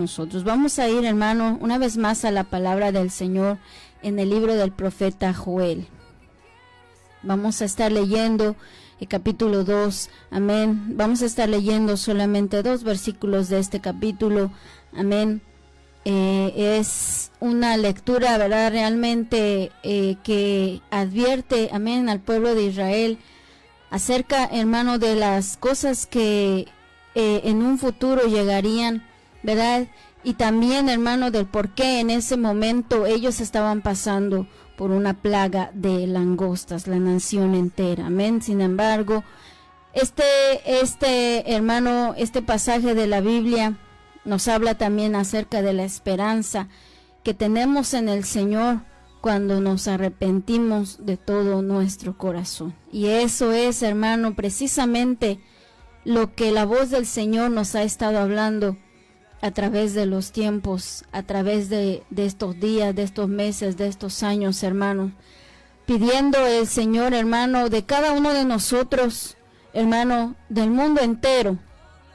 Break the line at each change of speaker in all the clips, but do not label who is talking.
nosotros. Vamos a ir, hermano, una vez más a la palabra del Señor en el libro del profeta Joel. Vamos a estar leyendo el capítulo 2, amén. Vamos a estar leyendo solamente 2 versículos de este capítulo, amén. Es una lectura, ¿verdad?, realmente que advierte, amén, al pueblo de Israel acerca, hermano, de las cosas que en un futuro llegarían, ¿verdad? Y también, hermano, del por qué en ese momento ellos estaban pasando por una plaga de langostas, la nación entera, amén. Sin embargo, hermano, este pasaje de la Biblia nos habla también acerca de la esperanza que tenemos en el Señor cuando nos arrepentimos de todo nuestro corazón. Y eso es, hermano, precisamente lo que la voz del Señor nos ha estado hablando a través de los tiempos, a través de estos días, de estos meses, de estos años, hermano. Pidiendo el Señor, hermano, de cada uno de nosotros, hermano, del mundo entero,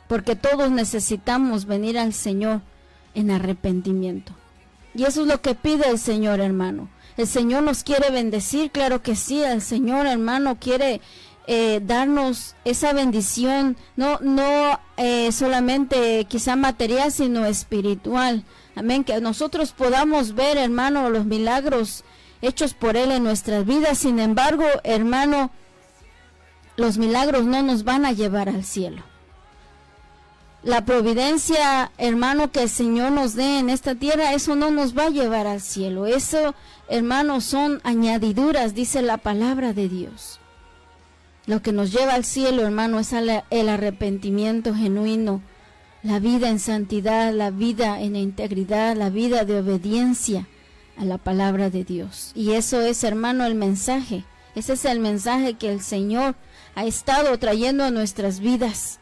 porque todos necesitamos venir al Señor en arrepentimiento. Y eso es lo que pide el Señor, hermano. El Señor nos quiere bendecir, claro que sí. El Señor, hermano, quiere darnos esa bendición, no solamente quizá material, sino espiritual. Amén. Que nosotros podamos ver, hermano, los milagros hechos por Él en nuestras vidas. Sin embargo, hermano, los milagros no nos van a llevar al cielo. La providencia, hermano, que el Señor nos dé en esta tierra, eso no nos va a llevar al cielo. Eso, hermano, son añadiduras, dice la palabra de Dios. Lo que nos lleva al cielo, hermano, es el arrepentimiento genuino, la vida en santidad, la vida en integridad, la vida de obediencia a la palabra de Dios. Y eso es, hermano, el mensaje. Ese es el mensaje que el Señor ha estado trayendo a nuestras vidas,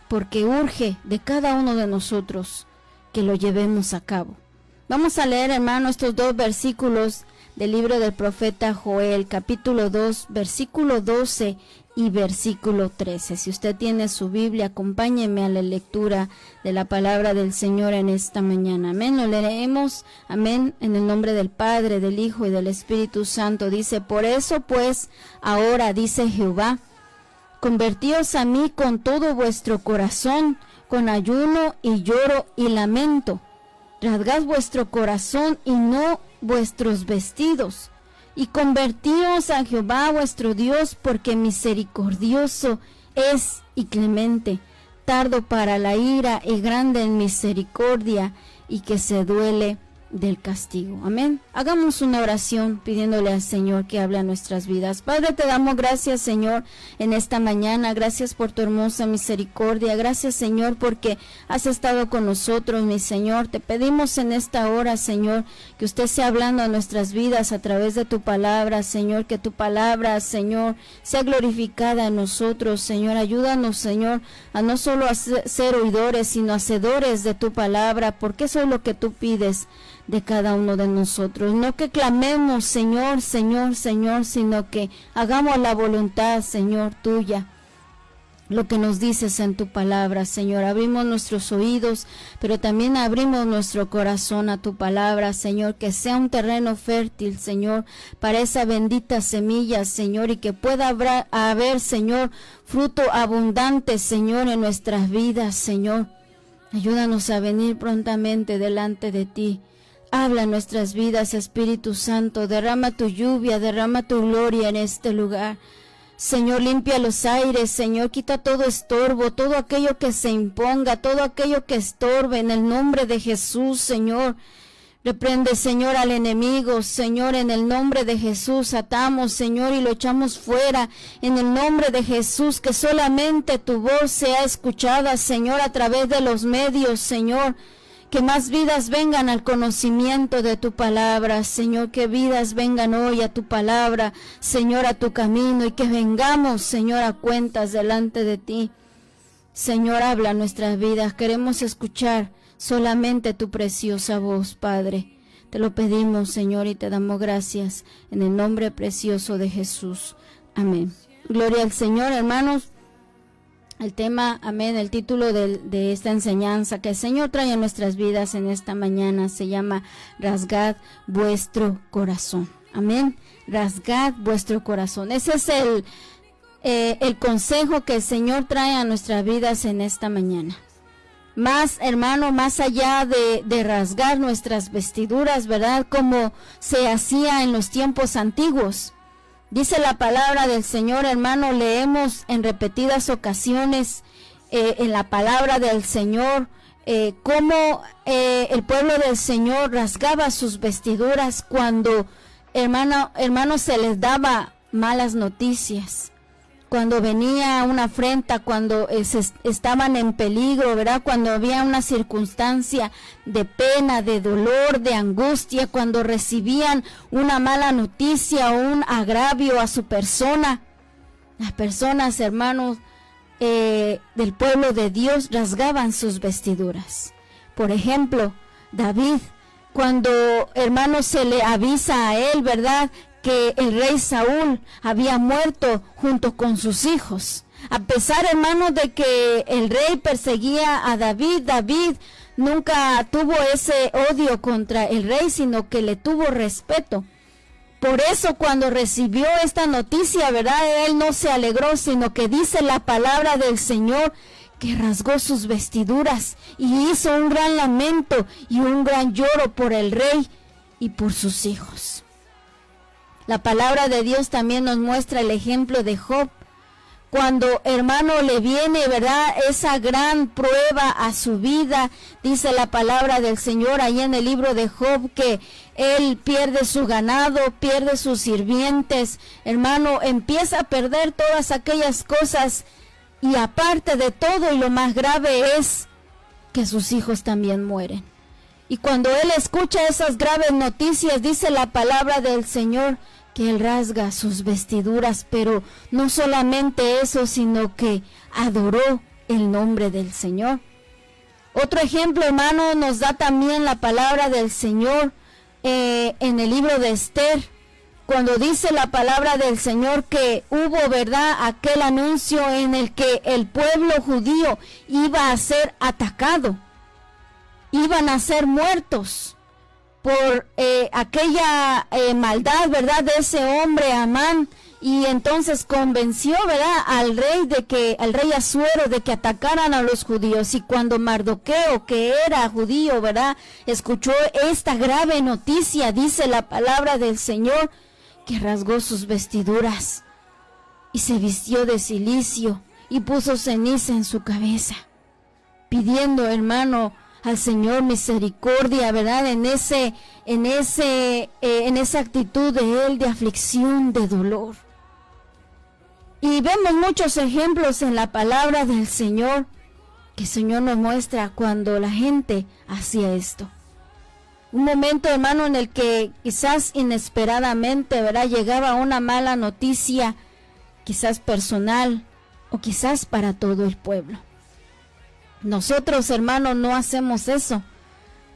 porque urge de cada uno de nosotros que lo llevemos a cabo. Vamos a leer, hermano, estos 2 versículos del libro del profeta Joel, capítulo 2, versículo 12 y versículo 13. Si usted tiene su Biblia, acompáñeme a la lectura de la palabra del Señor en esta mañana. Amén. Lo leemos, amén, en el nombre del Padre, del Hijo y del Espíritu Santo. Dice: por eso pues, ahora dice Jehová, convertíos a mí con todo vuestro corazón, con ayuno y lloro y lamento. Rasgad vuestro corazón y no vuestros vestidos, y convertíos a Jehová vuestro Dios, porque misericordioso es y clemente, tardo para la ira y grande en misericordia, y que se duele del castigo. Amén. Hagamos una oración pidiéndole al Señor que hable a nuestras vidas. Padre, te damos gracias, Señor, en esta mañana. Gracias por tu hermosa misericordia. Gracias, Señor, porque has estado con nosotros, mi Señor. Te pedimos en esta hora, Señor, que usted sea hablando a nuestras vidas a través de tu palabra, Señor. Que tu palabra, Señor, sea glorificada en nosotros, Señor. Ayúdanos, Señor, a no solo ser oidores, sino hacedores de tu palabra, porque eso es lo que tú pides de cada uno de nosotros. No que clamemos, Señor, Señor, Señor, sino que hagamos la voluntad, Señor, tuya. Lo que nos dices en tu palabra, Señor. Abrimos nuestros oídos, pero también abrimos nuestro corazón a tu palabra, Señor. Que sea un terreno fértil, Señor, para esa bendita semilla, Señor, y que pueda haber, Señor, fruto abundante, Señor, en nuestras vidas, Señor. Ayúdanos a venir prontamente delante de ti. Habla en nuestras vidas, Espíritu Santo. Derrama tu lluvia, derrama tu gloria en este lugar. Señor, limpia los aires, Señor, quita todo estorbo, todo aquello que se imponga, todo aquello que estorbe, en el nombre de Jesús, Señor. Reprende, Señor, al enemigo, Señor, en el nombre de Jesús. Atamos, Señor, y lo echamos fuera, en el nombre de Jesús. Que solamente tu voz sea escuchada, Señor, a través de los medios, Señor. Que más vidas vengan al conocimiento de tu palabra, Señor. Que vidas vengan hoy a tu palabra, Señor, a tu camino. Y que vengamos, Señor, a cuentas delante de ti. Señor, habla nuestras vidas. Queremos escuchar solamente tu preciosa voz, Padre. Te lo pedimos, Señor, y te damos gracias en el nombre precioso de Jesús. Amén. Gloria al Señor, hermanos. El tema, amén, el título de esta enseñanza que el Señor trae a nuestras vidas en esta mañana se llama Rasgad vuestro corazón. Amén, rasgad vuestro corazón. Ese es el consejo que el Señor trae a nuestras vidas en esta mañana. Más, hermano, más allá de rasgar nuestras vestiduras, ¿verdad? Como se hacía en los tiempos antiguos. Dice la palabra del Señor, hermano, leemos en repetidas ocasiones en la palabra del Señor cómo el pueblo del Señor rasgaba sus vestiduras cuando, hermano, se les daba malas noticias. Cuando venía una afrenta, cuando estaban en peligro, ¿verdad? Cuando había una circunstancia de pena, de dolor, de angustia, cuando recibían una mala noticia o un agravio a su persona. Las personas, hermanos, del pueblo de Dios rasgaban sus vestiduras. Por ejemplo, David, cuando, hermanos, se le avisa a él, ¿verdad?, que el rey Saúl había muerto junto con sus hijos. A pesar, hermanos, de que el rey perseguía a David, David nunca tuvo ese odio contra el rey, sino que le tuvo respeto. Por eso cuando recibió esta noticia, ¿verdad?, él no se alegró, sino que dice la palabra del Señor que rasgó sus vestiduras y hizo un gran lamento y un gran lloro por el rey y por sus hijos. La palabra de Dios también nos muestra el ejemplo de Job. Cuando, hermano, le viene, ¿verdad?, esa gran prueba a su vida, dice la palabra del Señor ahí en el libro de Job, que él pierde su ganado, pierde sus sirvientes, hermano, empieza a perder todas aquellas cosas, y aparte de todo, y lo más grave es que sus hijos también mueren. Y cuando él escucha esas graves noticias, dice la palabra del Señor que él rasga sus vestiduras, pero no solamente eso, sino que adoró el nombre del Señor. Otro ejemplo, hermano, nos da también la palabra del Señor en el libro de Esther, cuando dice la palabra del Señor que hubo, ¿verdad?, aquel anuncio en el que el pueblo judío iba a ser atacado. Iban a ser muertos por aquella maldad, ¿verdad?, de ese hombre Amán, y entonces convenció, ¿verdad?, al rey Asuero de que atacaran a los judíos. Y cuando Mardoqueo, que era judío, ¿verdad?, escuchó esta grave noticia, dice la palabra del Señor, que rasgó sus vestiduras y se vistió de cilicio y puso ceniza en su cabeza, pidiendo, hermano, al Señor misericordia, ¿verdad?, en esa actitud de él de aflicción, de dolor. Y vemos muchos ejemplos en la palabra del Señor, que el Señor nos muestra cuando la gente hacía esto. Un momento, hermano, en el que quizás inesperadamente, ¿verdad?, llegaba una mala noticia, quizás personal o quizás para todo el pueblo. Nosotros, hermanos, no hacemos eso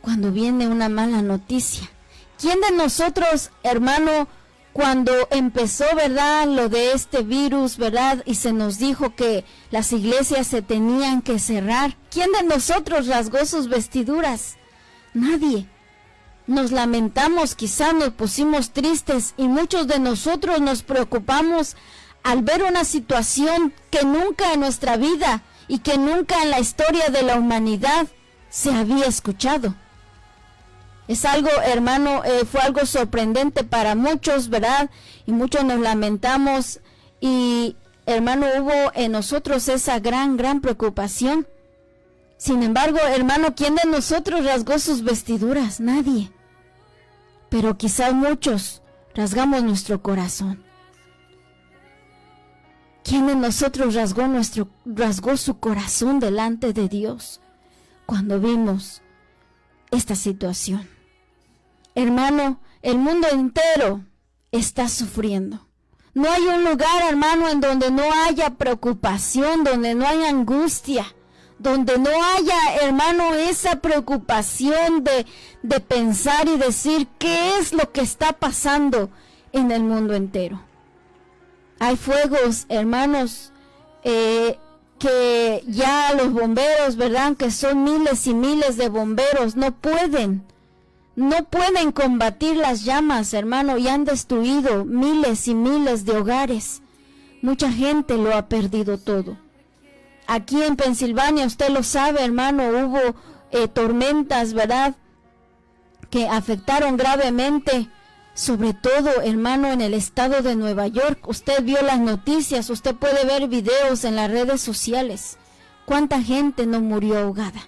cuando viene una mala noticia. ¿Quién de nosotros, hermano, cuando empezó, ¿verdad?, lo de este virus, ¿verdad?, y se nos dijo que las iglesias se tenían que cerrar, ¿quién de nosotros rasgó sus vestiduras? Nadie. Nos lamentamos, quizás nos pusimos tristes, y muchos de nosotros nos preocupamos al ver una situación que nunca en nuestra vida y que nunca en la historia de la humanidad se había escuchado. Es algo, hermano, fue algo sorprendente para muchos, ¿verdad? Y muchos nos lamentamos y, hermano, hubo en nosotros esa gran preocupación. Sin embargo, hermano, ¿quién de nosotros rasgó sus vestiduras? Nadie. Pero quizás muchos rasgamos nuestro corazón. ¿Quién de nosotros rasgó su corazón delante de Dios cuando vimos esta situación? Hermano, el mundo entero está sufriendo. No hay un lugar, hermano, en donde no haya preocupación, donde no haya angustia, donde no haya, hermano, esa preocupación de pensar y decir qué es lo que está pasando en el mundo entero. Hay fuegos, hermanos, que ya los bomberos, ¿verdad? Que son miles y miles de bomberos, no pueden combatir las llamas, hermano, y han destruido miles y miles de hogares. Mucha gente lo ha perdido todo. Aquí en Pensilvania, usted lo sabe, hermano, hubo tormentas, ¿verdad?, que afectaron gravemente, sobre todo, hermano, en el estado de Nueva York. Usted vio las noticias, usted puede ver videos en las redes sociales. ¿Cuánta gente no murió ahogada?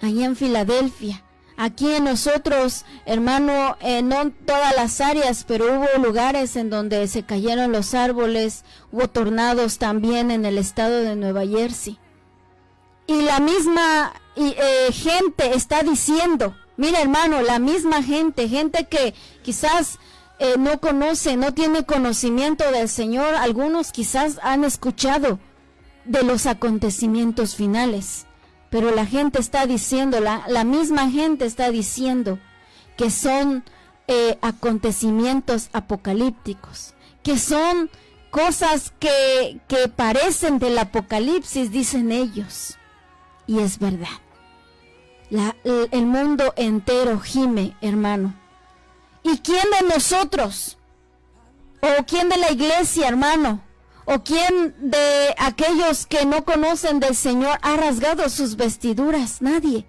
Allí en Filadelfia. Aquí en nosotros, hermano, no en todas las áreas, pero hubo lugares en donde se cayeron los árboles, hubo tornados también en el estado de Nueva Jersey. Y la misma gente está diciendo, mira, hermano, la misma gente que quizás no conoce, no tiene conocimiento del Señor, algunos quizás han escuchado de los acontecimientos finales. Pero la gente está diciendo, la misma gente está diciendo que son acontecimientos apocalípticos, que son cosas que parecen del apocalipsis, dicen ellos. Y es verdad. El mundo entero gime, hermano. ¿Y quién de nosotros? ¿O quién de la iglesia, hermano? ¿O quién de aquellos que no conocen del Señor ha rasgado sus vestiduras? Nadie.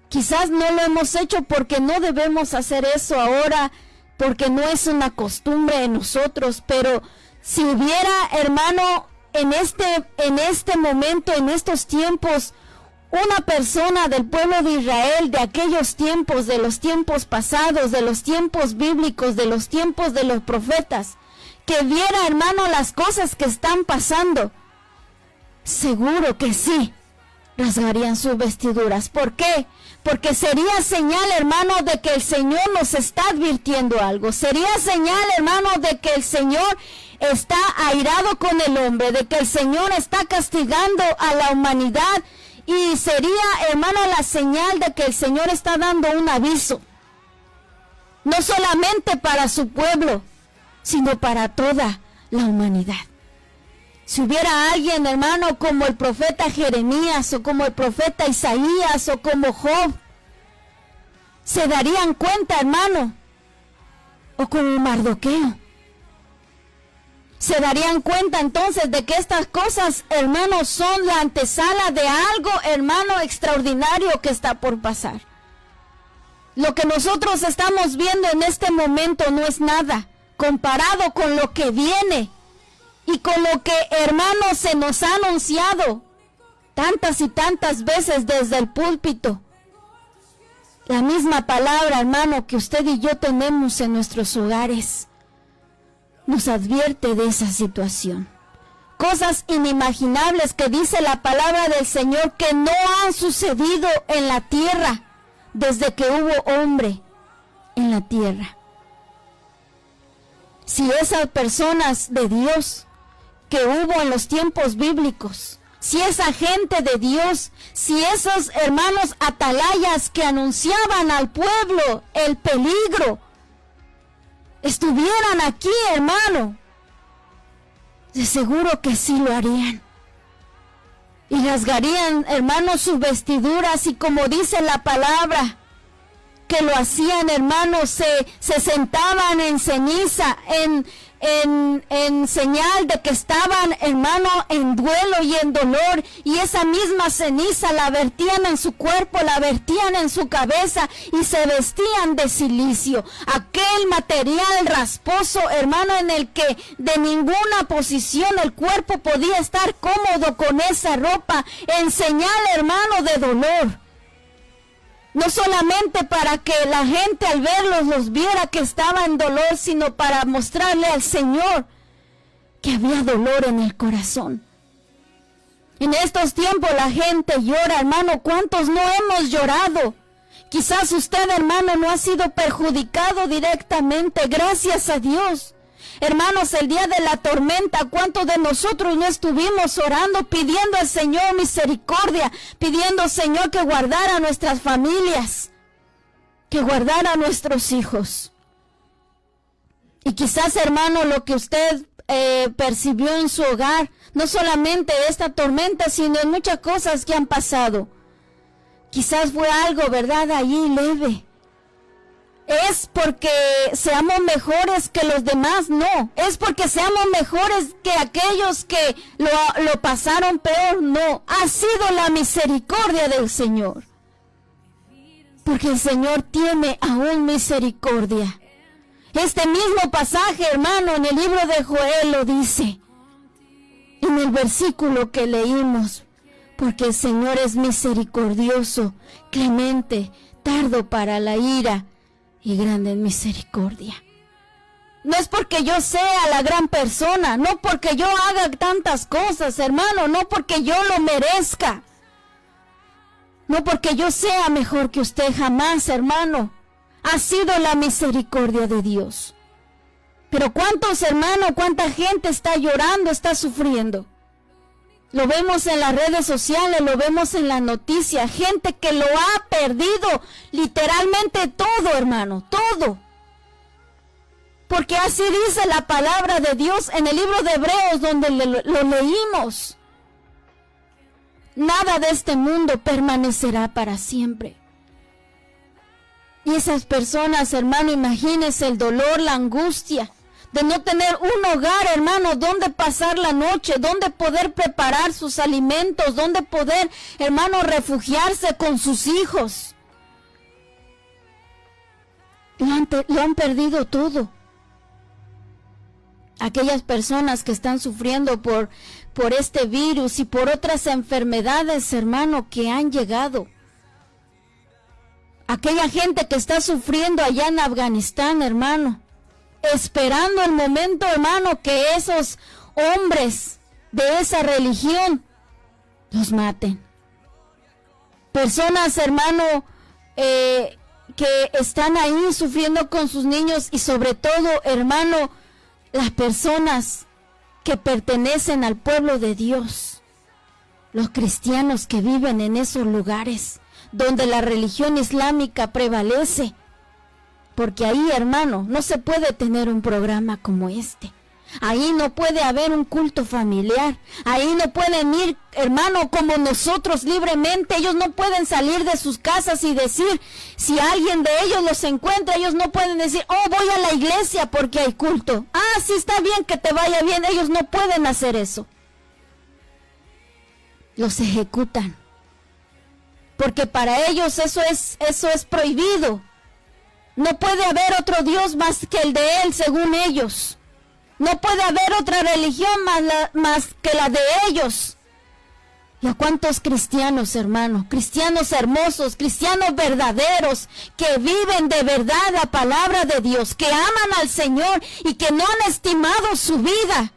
Quizás no lo hemos hecho porque no debemos hacer eso ahora, porque no es una costumbre en nosotros, pero si hubiera, hermano, en este momento, en estos tiempos, una persona del pueblo de Israel, de aquellos tiempos, de los tiempos pasados, de los tiempos bíblicos, de los tiempos de los profetas, que viera, hermano, las cosas que están pasando, seguro que sí, rasgarían sus vestiduras. ¿Por qué? Porque sería señal, hermano, de que el Señor nos está advirtiendo algo. Sería señal, hermano, de que el Señor está airado con el hombre, de que el Señor está castigando a la humanidad, y sería, hermano, la señal de que el Señor está dando un aviso, no solamente para su pueblo, sino para toda la humanidad. Si hubiera alguien, hermano, como el profeta Jeremías, o como el profeta Isaías, o como Job, se darían cuenta, hermano, o como Mardoqueo, se darían cuenta entonces de que estas cosas, hermano, son la antesala de algo, hermano, extraordinario que está por pasar. Lo que nosotros estamos viendo en este momento no es nada comparado con lo que viene y con lo que, hermano, se nos ha anunciado tantas y tantas veces desde el púlpito. La misma palabra, hermano, que usted y yo tenemos en nuestros hogares, nos advierte de esa situación. Cosas inimaginables que dice la palabra del Señor que no han sucedido en la tierra desde que hubo hombre en la tierra. Si esas personas de Dios que hubo en los tiempos bíblicos, si esa gente de Dios, si esos hermanos atalayas que anunciaban al pueblo el peligro, estuvieran aquí, hermano, de seguro que sí lo harían. Y rasgarían, hermano, sus vestiduras, y como dice la palabra, que lo hacían, hermanos, se sentaban en ceniza, en señal de que estaban, hermano, en duelo y en dolor, y esa misma ceniza la vertían en su cuerpo, la vertían en su cabeza, y se vestían de silicio, aquel material rasposo, hermano, en el que de ninguna posición el cuerpo podía estar cómodo con esa ropa, en señal, hermano, de dolor. No solamente para que la gente al verlos los viera que estaba en dolor, sino para mostrarle al Señor que había dolor en el corazón. En estos tiempos la gente llora, hermano. ¿Cuántos no hemos llorado? Quizás usted, hermano, no ha sido perjudicado directamente, gracias a Dios. Hermanos, el día de la tormenta, ¿cuántos de nosotros no estuvimos orando, pidiendo al Señor misericordia, pidiendo, Señor, que guardara a nuestras familias, que guardara a nuestros hijos? Y quizás, hermano, lo que usted percibió en su hogar No solamente de esta tormenta, sino en muchas cosas que han pasado. Quizás fue algo, ¿verdad?, allí leve. ¿Es porque seamos mejores que los demás? No. ¿Es porque seamos mejores que aquellos que lo pasaron peor? No. Ha sido la misericordia del Señor. Porque el Señor tiene aún misericordia. Este mismo pasaje, hermano, en el libro de Joel lo dice. En el versículo que leímos. Porque el Señor es misericordioso, clemente, tardo para la ira y grande en misericordia. No es porque yo sea la gran persona, no porque yo haga tantas cosas, hermano, no porque yo lo merezca, no porque yo sea mejor que usted, jamás, hermano. Ha sido la misericordia de Dios. Pero ¿cuántos, hermanos, cuánta gente está llorando, está sufriendo? Lo vemos en las redes sociales, lo vemos en las noticias, gente que lo ha perdido literalmente todo, hermano, todo. Porque así dice la palabra de Dios en el libro de Hebreos, donde lo leímos. Nada de este mundo permanecerá para siempre. Y esas personas, hermano, imagínense el dolor, la angustia de no tener un hogar, hermano, donde pasar la noche, donde poder preparar sus alimentos, donde poder, hermano, refugiarse con sus hijos. Lo han perdido todo. Aquellas personas que están sufriendo por este virus y por otras enfermedades, hermano, que han llegado. Aquella gente que está sufriendo allá en Afganistán, hermano, esperando el momento, hermano, que esos hombres de esa religión los maten. Personas, hermano, que están ahí sufriendo con sus niños y sobre todo, hermano, las personas que pertenecen al pueblo de Dios, los cristianos que viven en esos lugares donde la religión islámica prevalece. Porque ahí, hermano, no se puede tener un programa como este. Ahí no puede haber un culto familiar. Ahí no pueden ir, hermano, como nosotros libremente. Ellos no pueden salir de sus casas y decir, si alguien de ellos los encuentra, ellos no pueden decir, oh, voy a la iglesia porque hay culto. Ah, sí, está bien, que te vaya bien. Ellos no pueden hacer eso. Los ejecutan. Porque para ellos eso es prohibido. No puede haber otro Dios más que el de Él, según ellos. No puede haber otra religión más que la de ellos. ¿Y a cuántos cristianos, hermanos? Cristianos hermosos, cristianos verdaderos, que viven de verdad la palabra de Dios, que aman al Señor y que no han estimado su vida.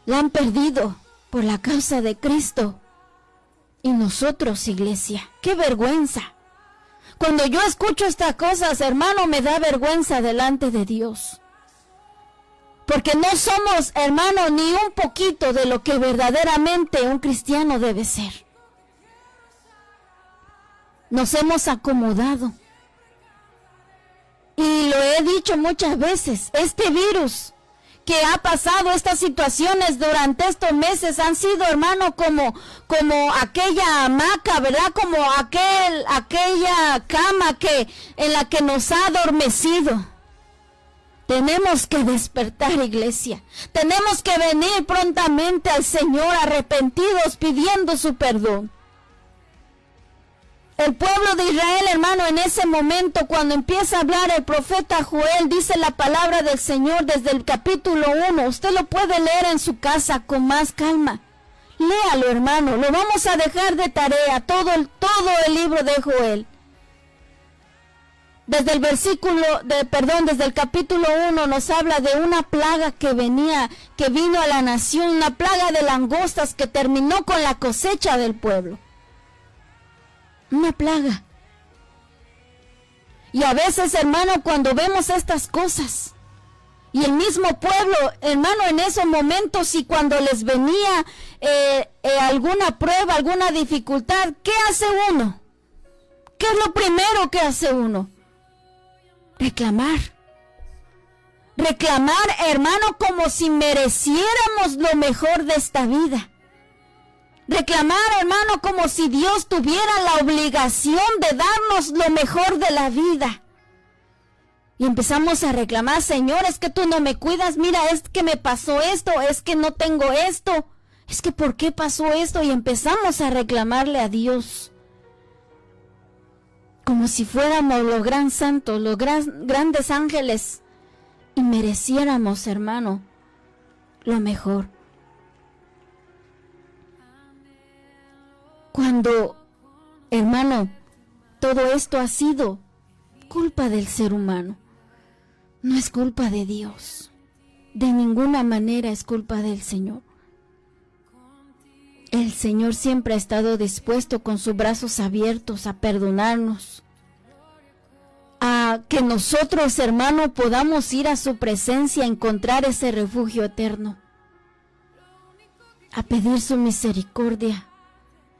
La han perdido por la causa de Cristo. Y nosotros, iglesia, ¡qué vergüenza! Cuando yo escucho estas cosas, hermano, me da vergüenza delante de Dios. Porque no somos, hermano, ni un poquito de lo que verdaderamente un cristiano debe ser. Nos hemos acomodado. Y lo he dicho muchas veces, este virus que ha pasado, estas situaciones durante estos meses han sido, hermano, como aquella hamaca, ¿verdad? Como aquella cama en la que nos ha adormecido. Tenemos que despertar, iglesia. Tenemos que venir prontamente al Señor arrepentidos, pidiendo su perdón. El pueblo de Israel, hermano, en ese momento, cuando empieza a hablar el profeta Joel, dice la palabra del Señor desde el capítulo 1. Usted lo puede leer en su casa con más calma. Léalo, hermano. Lo vamos a dejar de tarea, todo el libro de Joel. Desde el capítulo 1 nos habla de una plaga que vino a la nación, una plaga de langostas que terminó con la cosecha del pueblo. Una plaga. Y a veces, hermano, cuando vemos estas cosas, y el mismo pueblo, hermano, en esos momentos y cuando les venía alguna prueba, alguna dificultad, ¿qué hace uno? ¿Qué es lo primero que hace uno? Reclamar. Reclamar, hermano, como si mereciéramos lo mejor de esta vida. Reclamar, hermano, como si Dios tuviera la obligación de darnos lo mejor de la vida. Y empezamos a reclamar, Señor, es que tú no me cuidas, mira, es que me pasó esto, es que no tengo esto, es que ¿por qué pasó esto? Y empezamos a reclamarle a Dios. Como si fuéramos los gran santos, los grandes ángeles, y mereciéramos, hermano, lo mejor. Cuando, hermano, todo esto ha sido culpa del ser humano, no es culpa de Dios, de ninguna manera es culpa del Señor. El Señor siempre ha estado dispuesto con sus brazos abiertos a perdonarnos, a que nosotros, hermano, podamos ir a su presencia, a encontrar ese refugio eterno, a pedir su misericordia.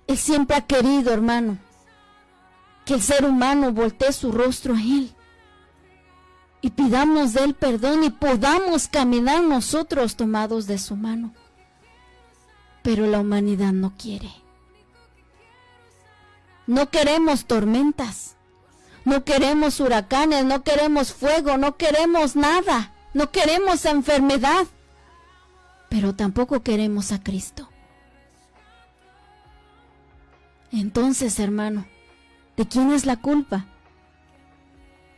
Él siempre ha querido, hermano, que el ser humano voltee su rostro a Él y pidamos de Él perdón y podamos caminar nosotros tomados de su mano. Pero la humanidad no quiere. No queremos tormentas, no queremos huracanes, no queremos fuego, no queremos nada, no queremos enfermedad, pero tampoco queremos a Cristo. Entonces, hermano, ¿de quién es la culpa?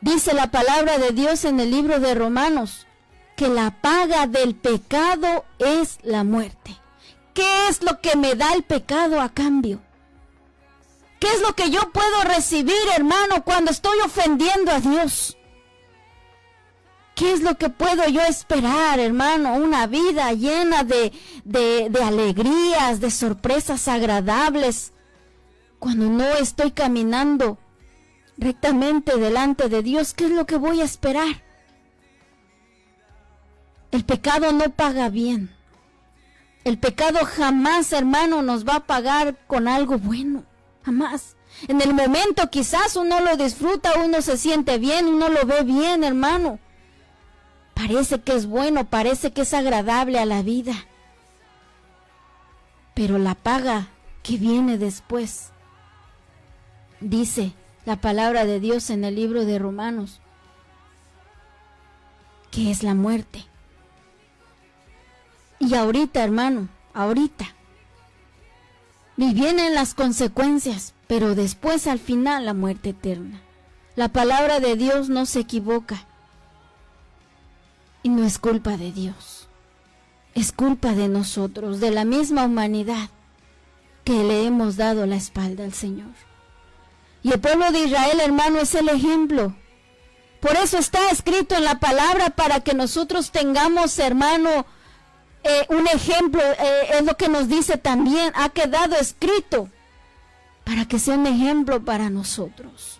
Dice la palabra de Dios en el libro de Romanos, que la paga del pecado es la muerte. ¿Qué es lo que me da el pecado a cambio? ¿Qué es lo que yo puedo recibir, hermano, cuando estoy ofendiendo a Dios? ¿Qué es lo que puedo yo esperar, hermano? Una vida llena de alegrías, de sorpresas agradables, cuando no estoy caminando rectamente delante de Dios. ¿Qué es lo que voy a esperar? El pecado no paga bien. El pecado jamás, hermano, nos va a pagar con algo bueno. Jamás. En el momento quizás uno lo disfruta, uno se siente bien, uno lo ve bien, hermano. Parece que es bueno, parece que es agradable a la vida. Pero la paga que viene después, dice la palabra de Dios en el libro de Romanos, que es la muerte. Y ahorita, hermano, ahorita, y vienen las consecuencias, pero después al final la muerte eterna. La palabra de Dios no se equivoca. Y no es culpa de Dios, es culpa de nosotros, de la misma humanidad que le hemos dado la espalda al Señor. Y el pueblo de Israel, hermano, es el ejemplo. Por eso está escrito en la palabra, para que nosotros tengamos, hermano, un ejemplo. Es lo que nos dice también, ha quedado escrito para que sea un ejemplo para nosotros.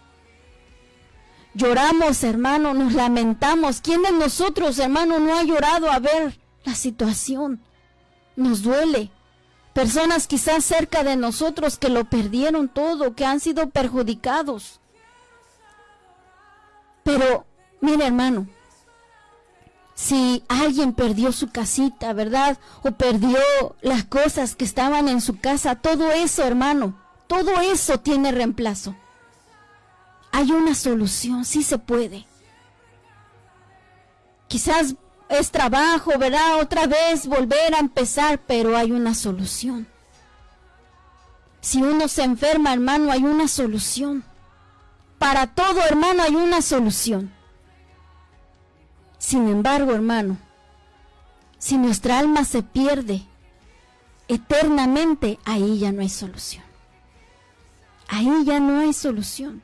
Lloramos, hermano, nos lamentamos. ¿Quién de nosotros, hermano, no ha llorado a ver la situación? Nos duele. Personas quizás cerca de nosotros que lo perdieron todo, que han sido perjudicados. Pero, mire, hermano, si alguien perdió su casita, ¿verdad? O perdió las cosas que estaban en su casa, todo eso, hermano, todo eso tiene reemplazo. Hay una solución, sí se puede. Quizás es trabajo, ¿verdad? Otra vez volver a empezar, pero hay una solución. Si uno se enferma, hermano, hay una solución. Para todo, hermano, hay una solución. Sin embargo, hermano, si nuestra alma se pierde eternamente, ahí ya no hay solución. Ahí ya no hay solución.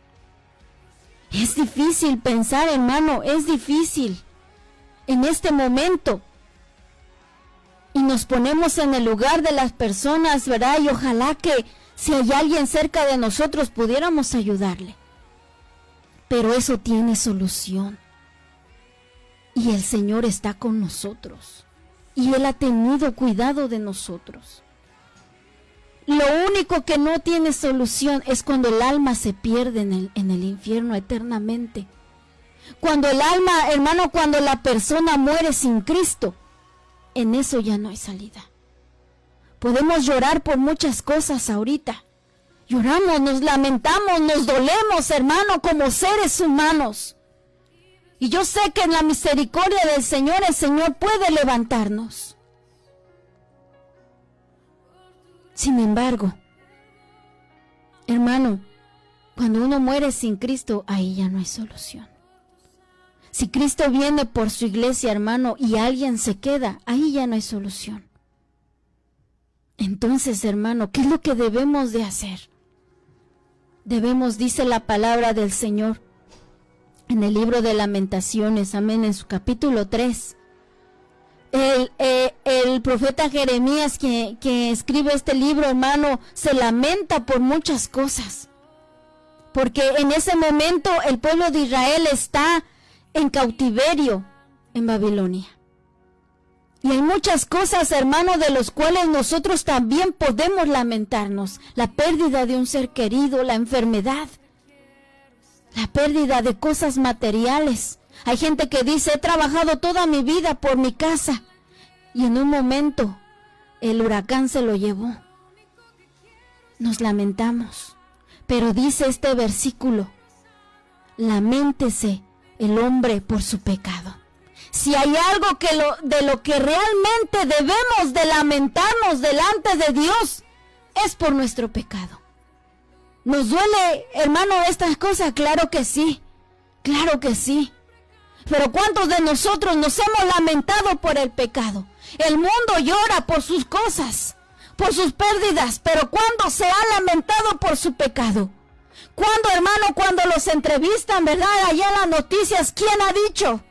Es difícil pensar, hermano, es difícil en este momento. Y nos ponemos en el lugar de las personas, ¿verdad? Y ojalá que si hay alguien cerca de nosotros pudiéramos ayudarle. Pero eso tiene solución. Y el Señor está con nosotros. Y Él ha tenido cuidado de nosotros. Lo único que no tiene solución es cuando el alma se pierde en el infierno eternamente. Cuando el alma, hermano, cuando la persona muere sin Cristo, en eso ya no hay salida. Podemos llorar por muchas cosas ahorita. Lloramos, nos lamentamos, nos dolemos, hermano, como seres humanos. Y yo sé que en la misericordia del Señor, el Señor puede levantarnos. Sin embargo, hermano, cuando uno muere sin Cristo, ahí ya no hay solución. Si Cristo viene por su iglesia, hermano, y alguien se queda, ahí ya no hay solución. Entonces, hermano, ¿qué es lo que debemos de hacer? Debemos, dice la palabra del Señor, en el libro de Lamentaciones, amén, en su capítulo 3. El profeta Jeremías, que escribe este libro, hermano, se lamenta por muchas cosas. Porque en ese momento el pueblo de Israel está en cautiverio en Babilonia. Y hay muchas cosas, hermano, de los cuales nosotros también podemos lamentarnos. La pérdida de un ser querido, la enfermedad, la pérdida de cosas materiales. Hay gente que dice, he trabajado toda mi vida por mi casa. Y en un momento, el huracán se lo llevó. Nos lamentamos. Pero dice este versículo, lamentése el hombre por su pecado. Si hay algo de lo que realmente debemos de lamentarnos delante de Dios, es por nuestro pecado. ¿Nos duele, hermano, estas cosas? Claro que sí, claro que sí. Pero ¿cuántos de nosotros nos hemos lamentado por el pecado? El mundo llora por sus cosas, por sus pérdidas, pero ¿cuándo se ha lamentado por su pecado? ¿Cuándo, hermano, cuando los entrevistan, verdad, allá en las noticias, quién ha dicho?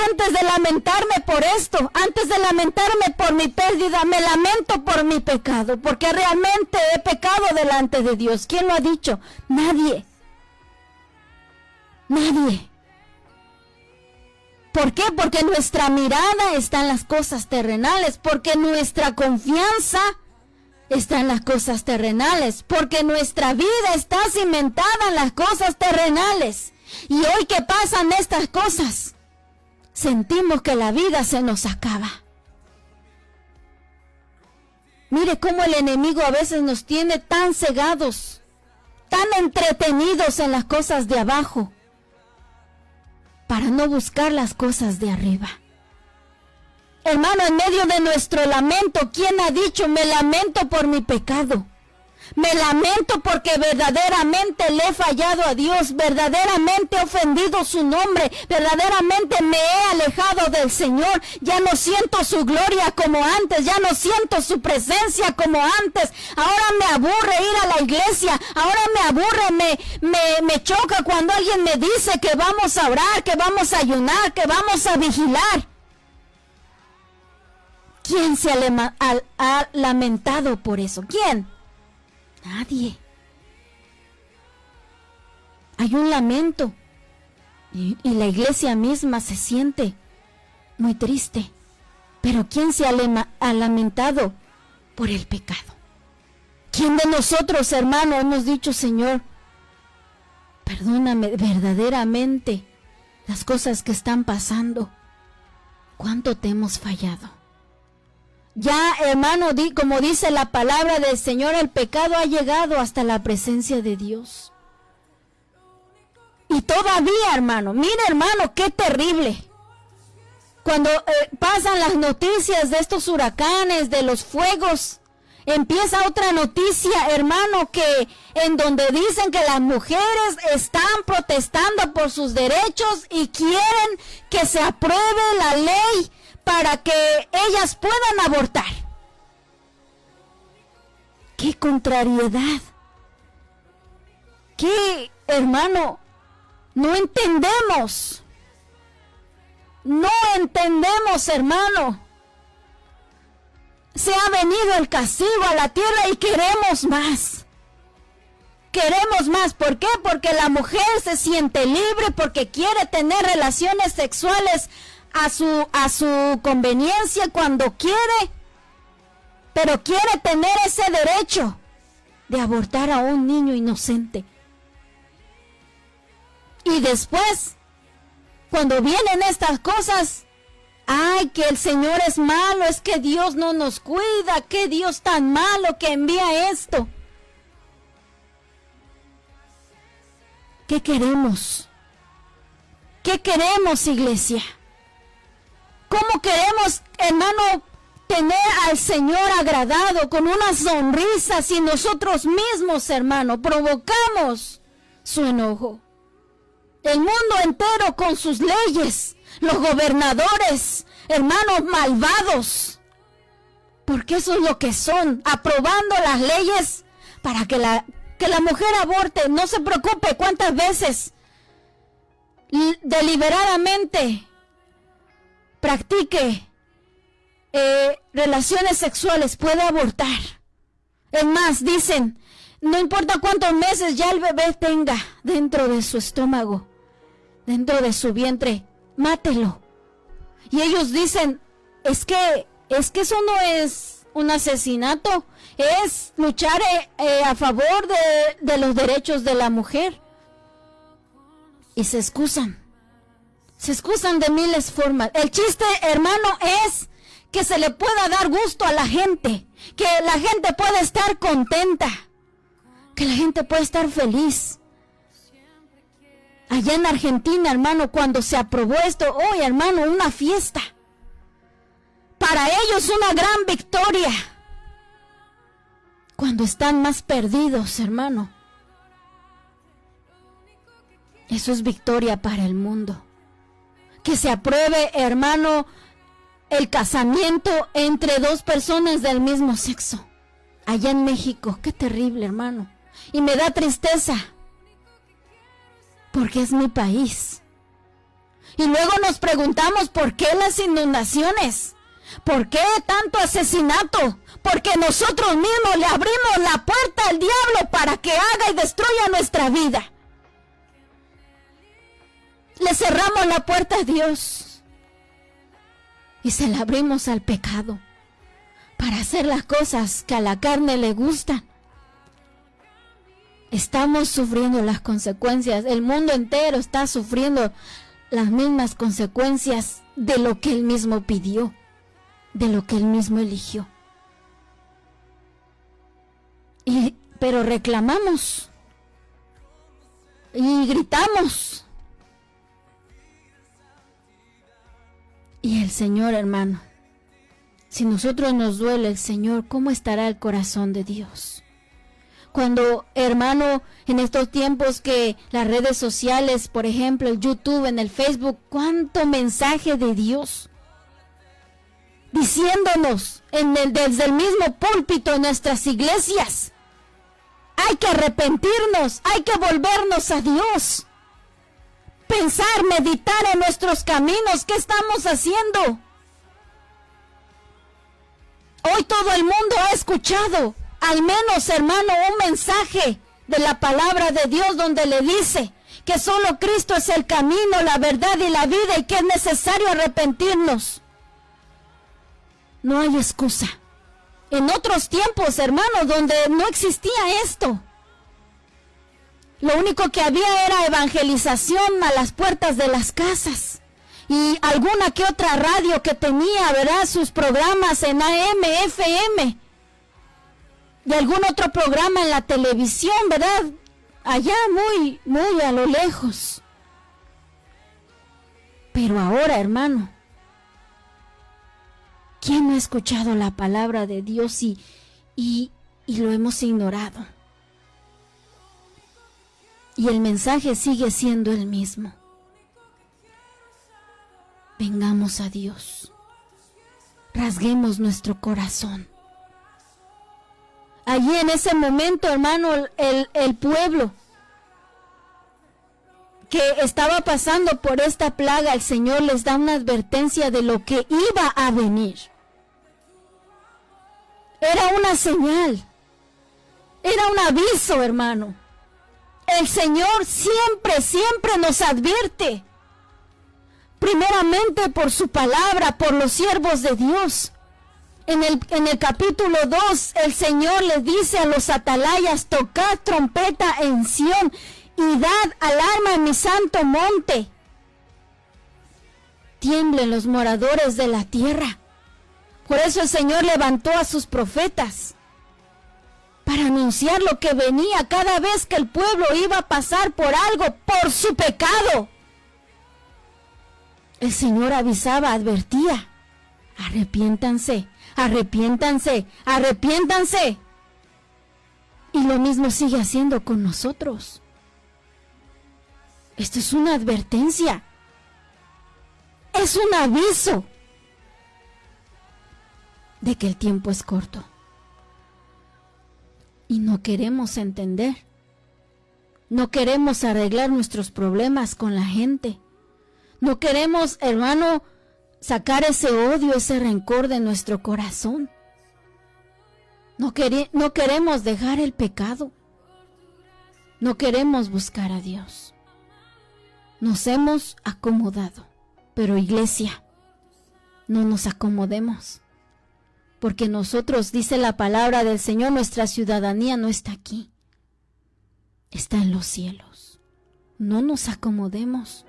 Antes de lamentarme por esto, antes de lamentarme por mi pérdida, me lamento por mi pecado, porque realmente he pecado delante de Dios. ¿Quién lo ha dicho? Nadie. Nadie. ¿Por qué? Porque nuestra mirada está en las cosas terrenales, porque nuestra confianza está en las cosas terrenales, porque nuestra vida está cimentada en las cosas terrenales. Y hoy que pasan estas cosas, sentimos que la vida se nos acaba. Mire cómo el enemigo a veces nos tiene tan cegados, tan entretenidos en las cosas de abajo, para no buscar las cosas de arriba. Hermano, en medio de nuestro lamento, ¿quién ha dicho, me lamento por mi pecado? Me lamento porque verdaderamente le he fallado a Dios, verdaderamente he ofendido su nombre, verdaderamente me he alejado del Señor, ya no siento su gloria como antes, ya no siento su presencia como antes, ahora me aburre ir a la iglesia, ahora me aburre, me choca cuando alguien me dice que vamos a orar, que vamos a ayunar, que vamos a vigilar. ¿Quién se ha lamentado por eso? ¿Quién? Nadie. Hay un lamento y la iglesia misma se siente muy triste. Pero ¿quién se ha lamentado por el pecado? ¿Quién de nosotros, hermano, hemos dicho, Señor, perdóname verdaderamente las cosas que están pasando? ¿Cuánto te hemos fallado? Ya, hermano, como dice la palabra del Señor, el pecado ha llegado hasta la presencia de Dios. Y todavía, hermano, mire, hermano, qué terrible. Cuando pasan las noticias de estos huracanes, de los fuegos, empieza otra noticia, hermano, que en donde dicen que las mujeres están protestando por sus derechos y quieren que se apruebe la ley para que ellas puedan abortar. ¡Qué contrariedad! ¿Qué, hermano? No entendemos. No entendemos, hermano. Se ha venido el castigo a la tierra y queremos más. Queremos más. ¿Por qué? Porque la mujer se siente libre, porque quiere tener relaciones sexuales a su conveniencia cuando quiere, pero quiere tener ese derecho de abortar a un niño inocente. Y después, cuando vienen estas cosas, ay, que el Señor es malo, es que Dios no nos cuida, que Dios tan malo que envía esto. ¿Qué queremos? ¿Qué queremos, iglesia? ¿Cómo queremos, hermano, tener al Señor agradado con una sonrisa si nosotros mismos, hermano, provocamos su enojo? El mundo entero con sus leyes, los gobernadores, hermanos malvados, porque eso es lo que son, aprobando las leyes para que la mujer aborte. No se preocupe cuántas veces deliberadamente practique relaciones sexuales, puede abortar. Es más, dicen, no importa cuántos meses ya el bebé tenga dentro de su estómago, dentro de su vientre, mátelo. Y ellos dicen, es que eso no es un asesinato, es luchar a favor de los derechos de la mujer. Y se excusan de miles formas. El chiste, hermano, es que se le pueda dar gusto a la gente, que la gente pueda estar contenta, que la gente pueda estar feliz. Allá en Argentina, hermano, cuando se aprobó esto, hoy, hermano, una fiesta. Para ellos una gran victoria. Cuando están más perdidos, hermano. Eso es victoria para el mundo. Que se apruebe, hermano, el casamiento entre dos personas del mismo sexo. Allá en México, qué terrible, hermano. Y me da tristeza, porque es mi país. Y luego nos preguntamos por qué las inundaciones, por qué tanto asesinato, porque nosotros mismos le abrimos la puerta al diablo para que haga y destruya nuestra vida. Le cerramos la puerta a Dios y se la abrimos al pecado para hacer las cosas que a la carne le gustan. Estamos sufriendo las consecuencias. El mundo entero está sufriendo las mismas consecuencias de lo que Él mismo pidió, de lo que Él mismo eligió. Pero reclamamos y gritamos. Y el Señor, hermano, si nosotros nos duele el Señor, ¿cómo estará el corazón de Dios? Cuando, hermano, en estos tiempos que las redes sociales, por ejemplo, el YouTube, en el Facebook, cuánto mensaje de Dios diciéndonos desde el mismo púlpito en nuestras iglesias, hay que arrepentirnos, hay que volvernos a Dios, pensar, meditar en nuestros caminos, ¿qué estamos haciendo? Hoy todo el mundo ha escuchado, al menos, hermano, un mensaje de la palabra de Dios donde le dice que solo Cristo es el camino, la verdad y la vida y que es necesario arrepentirnos. No hay excusa. En otros tiempos, hermanos, donde no existía esto, lo único que había era evangelización a las puertas de las casas y alguna que otra radio que tenía, ¿verdad?, sus programas en AM, FM y algún otro programa en la televisión, ¿verdad?, allá muy a lo lejos. Pero ahora, hermano, ¿quién no ha escuchado la palabra de Dios y lo hemos ignorado? Y el mensaje sigue siendo el mismo. Vengamos a Dios. Rasguemos nuestro corazón. Allí en ese momento, hermano, el pueblo que estaba pasando por esta plaga, el Señor les da una advertencia de lo que iba a venir. Era una señal, era un aviso, hermano. El Señor siempre nos advierte. Primeramente por su palabra, por los siervos de Dios. En el capítulo 2, el Señor les dice a los atalayas, tocad trompeta en Sión y dad alarma en mi santo monte. Tiemblen los moradores de la tierra. Por eso el Señor levantó a sus profetas para anunciar lo que venía cada vez que el pueblo iba a pasar por algo, por su pecado. El Señor avisaba, advertía: arrepiéntanse, arrepiéntanse, arrepiéntanse. Y lo mismo sigue haciendo con nosotros. Esto es una advertencia. Es un aviso de que el tiempo es corto. Y no queremos entender. No queremos arreglar nuestros problemas con la gente. No queremos, hermano, sacar ese odio, ese rencor de nuestro corazón. No queremos dejar el pecado. No queremos buscar a Dios. Nos hemos acomodado. Pero iglesia, no nos acomodemos. Porque nosotros, dice la palabra del Señor, nuestra ciudadanía no está aquí. Está en los cielos. No nos acomodemos.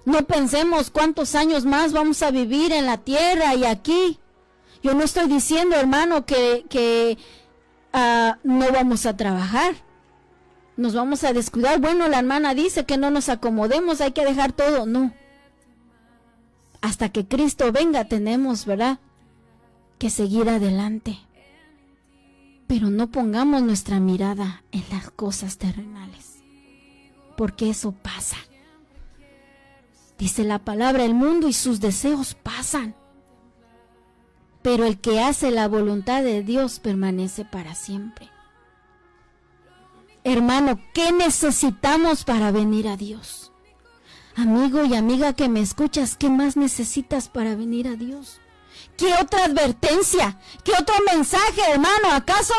No pensemos cuántos años más vamos a vivir en la tierra y aquí. Yo no estoy diciendo, hermano, que no vamos a trabajar. Nos vamos a descuidar. Bueno, la hermana dice que no nos acomodemos, hay que dejar todo. No. Hasta que Cristo venga tenemos, ¿verdad?, que seguir adelante. Pero no pongamos nuestra mirada en las cosas terrenales, porque eso pasa. Dice la palabra, el mundo y sus deseos pasan, pero el que hace la voluntad de Dios permanece para siempre. Hermano, ¿qué necesitamos para venir a Dios? Amigo y amiga que me escuchas, ¿qué más necesitas para venir a Dios? ¿Qué otra advertencia? ¿Qué otro mensaje, hermano? ¿Acaso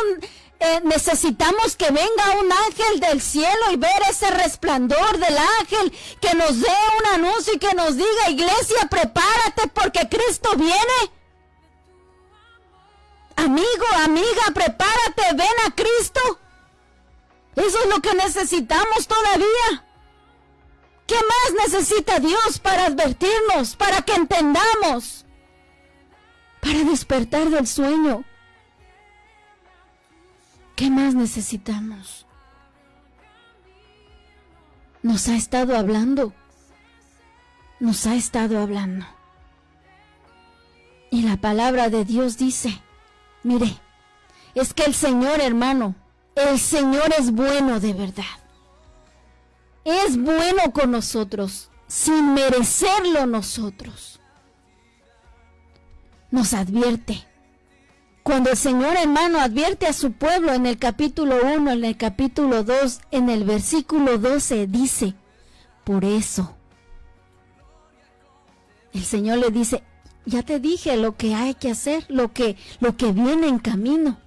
necesitamos que venga un ángel del cielo y ver ese resplandor del ángel que nos dé un anuncio y que nos diga: iglesia, prepárate porque Cristo viene? Amigo, amiga, prepárate, ven a Cristo. Eso es lo que necesitamos todavía. ¿Qué más necesita Dios para advertirnos, para que entendamos, para despertar del sueño? ¿Qué más necesitamos? Nos ha estado hablando. Nos ha estado hablando. Y la palabra de Dios dice, mire, es que el Señor, hermano, el Señor es bueno de verdad. Es bueno con nosotros, sin merecerlo nosotros. Nos advierte. Cuando el Señor, hermano, advierte a su pueblo en el capítulo 1, en el capítulo 2, en el versículo 12, dice, por eso. El Señor le dice, ya te dije lo que hay que hacer, lo que viene en camino.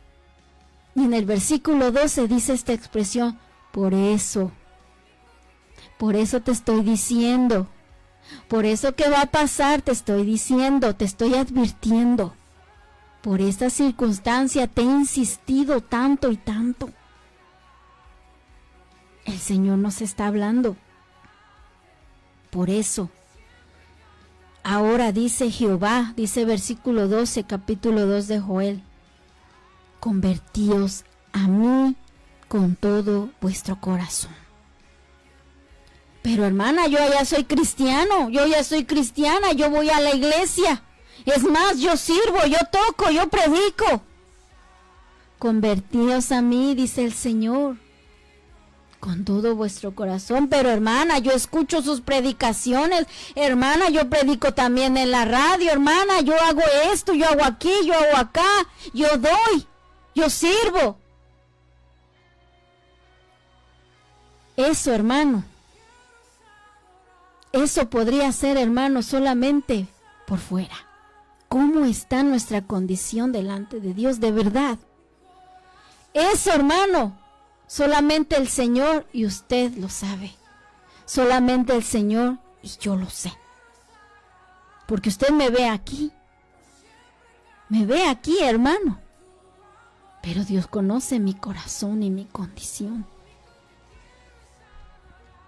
Y en el versículo 12 dice esta expresión, por eso te estoy diciendo, por eso que va a pasar te estoy diciendo, te estoy advirtiendo. Por esta circunstancia te he insistido tanto y tanto. El Señor nos está hablando. Por eso. Ahora dice Jehová, dice versículo 12, capítulo 2 de Joel, convertíos a mí con todo vuestro corazón. Pero hermana, yo ya soy cristiano, yo ya soy cristiana, yo voy a la iglesia. Es más, yo sirvo, yo toco, yo predico. Convertíos a mí, dice el Señor, con todo vuestro corazón. Pero hermana, yo escucho sus predicaciones. Hermana, yo predico también en la radio. Hermana, yo hago esto, yo hago aquí, yo hago acá. Yo doy, yo sirvo. Eso, hermano. Eso podría ser, hermano, solamente por fuera. ¿Cómo está nuestra condición delante de Dios de verdad? Eso, hermano, solamente el Señor y usted lo sabe. Solamente el Señor y yo lo sé. Porque usted me ve aquí. Me ve aquí, hermano. Pero Dios conoce mi corazón y mi condición.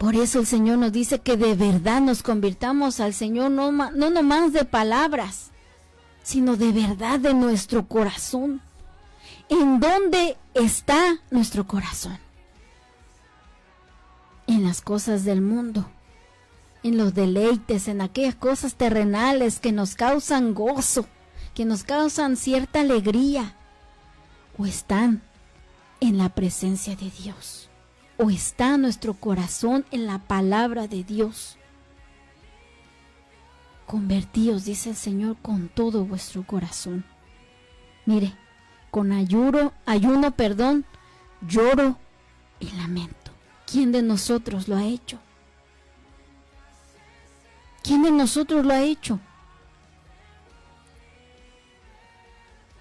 Por eso el Señor nos dice que de verdad nos convirtamos al Señor, no nomás de palabras, sino de verdad de nuestro corazón. ¿En dónde está nuestro corazón? En las cosas del mundo, en los deleites, en aquellas cosas terrenales que nos causan gozo, que nos causan cierta alegría, o están en la presencia de Dios. ¿O está nuestro corazón en la palabra de Dios? Convertíos, dice el Señor, con todo vuestro corazón. Mire, con ayuno, lloro y lamento. ¿Quién de nosotros lo ha hecho? ¿Quién de nosotros lo ha hecho?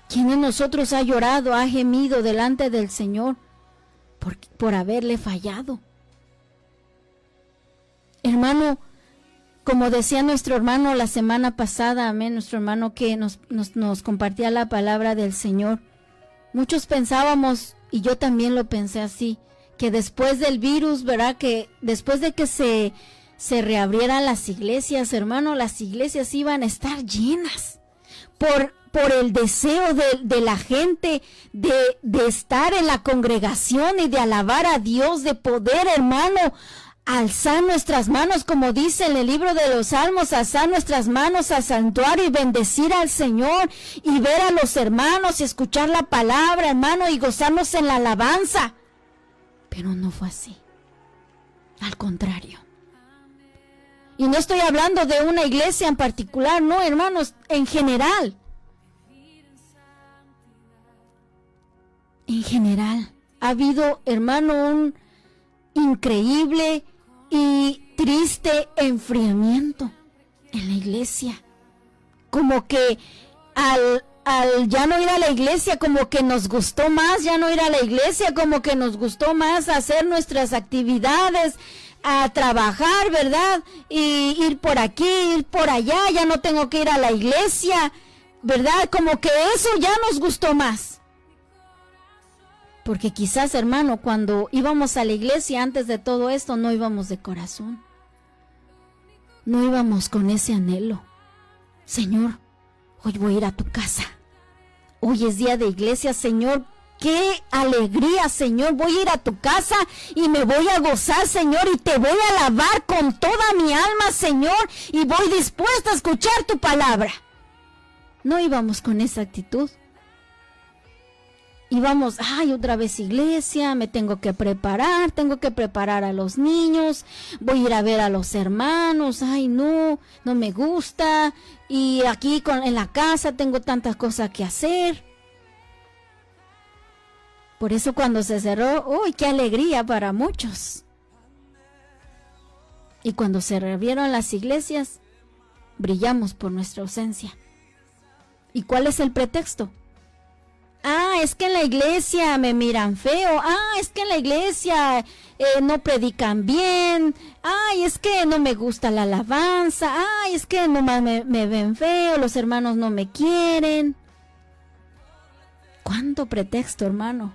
¿Quién de nosotros ha llorado, ha gemido delante del Señor por haberle fallado? Hermano, como decía nuestro hermano la semana pasada, amén, nuestro hermano que nos compartía la palabra del Señor, muchos pensábamos, y yo también lo pensé así, que después del virus, ¿verdad? Que después de que se reabrieran las iglesias, hermano, las iglesias iban a estar llenas por el deseo de la gente de estar en la congregación y de alabar a Dios, de poder, hermano, alzar nuestras manos, como dice en el libro de los Salmos, alzar nuestras manos al santuario y bendecir al Señor y ver a los hermanos y escuchar la palabra, hermano, y gozarnos en la alabanza. Pero no fue así. Al contrario. Y no estoy hablando de una iglesia en particular, no, hermanos, en general. En general, ha habido, hermano, un increíble y triste enfriamiento en la iglesia. Como que al ya no ir a la iglesia, como que nos gustó más ya no ir a la iglesia, como que nos gustó más hacer nuestras actividades, a trabajar, ¿verdad? Y ir por aquí, ir por allá, ya no tengo que ir a la iglesia, ¿verdad? Como que eso ya nos gustó más. Porque quizás, hermano, cuando íbamos a la iglesia antes de todo esto, no íbamos de corazón. No íbamos con ese anhelo. Señor, hoy voy a ir a tu casa. Hoy es día de iglesia, Señor. ¡Qué alegría, Señor! Voy a ir a tu casa y me voy a gozar, Señor, y te voy a alabar con toda mi alma, Señor, y voy dispuesta a escuchar tu palabra. No íbamos con esa actitud. Íbamos, ay, otra vez iglesia, me tengo que preparar a los niños, voy a ir a ver a los hermanos, ay, no me gusta, y aquí en la casa tengo tantas cosas que hacer. Por eso cuando se cerró, ¡uy, qué alegría para muchos! Y cuando se reabrieron las iglesias, brillamos por nuestra ausencia. ¿Y cuál es el pretexto? Ah, es que en la iglesia me miran feo. Ah, es que en la iglesia no predican bien. Ay, es que no me gusta la alabanza. Ay, es que nomás me ven feo, los hermanos no me quieren. ¿Cuánto pretexto, hermano?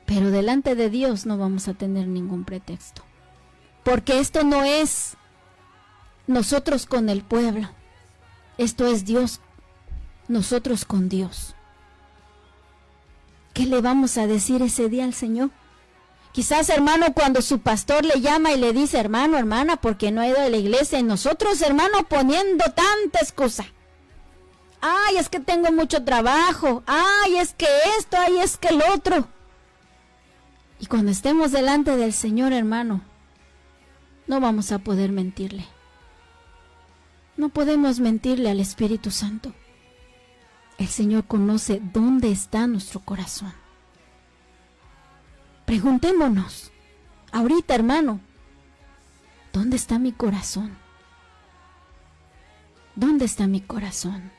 Pero delante de Dios no vamos a tener ningún pretexto. Porque esto no es nosotros con el pueblo. Esto es Dios, nosotros con Dios. ¿Qué le vamos a decir ese día al Señor? Quizás, hermano, cuando su pastor le llama y le dice, hermano, hermana, porque no ha ido a la iglesia, y nosotros, hermano, poniendo tanta excusa. Ay, es que tengo mucho trabajo. Ay, es que esto, ay, es que el otro. Y cuando estemos delante del Señor, hermano, no vamos a poder mentirle. No podemos mentirle al Espíritu Santo. El Señor conoce dónde está nuestro corazón. Preguntémonos, ahorita, hermano, ¿dónde está mi corazón? ¿Dónde está mi corazón?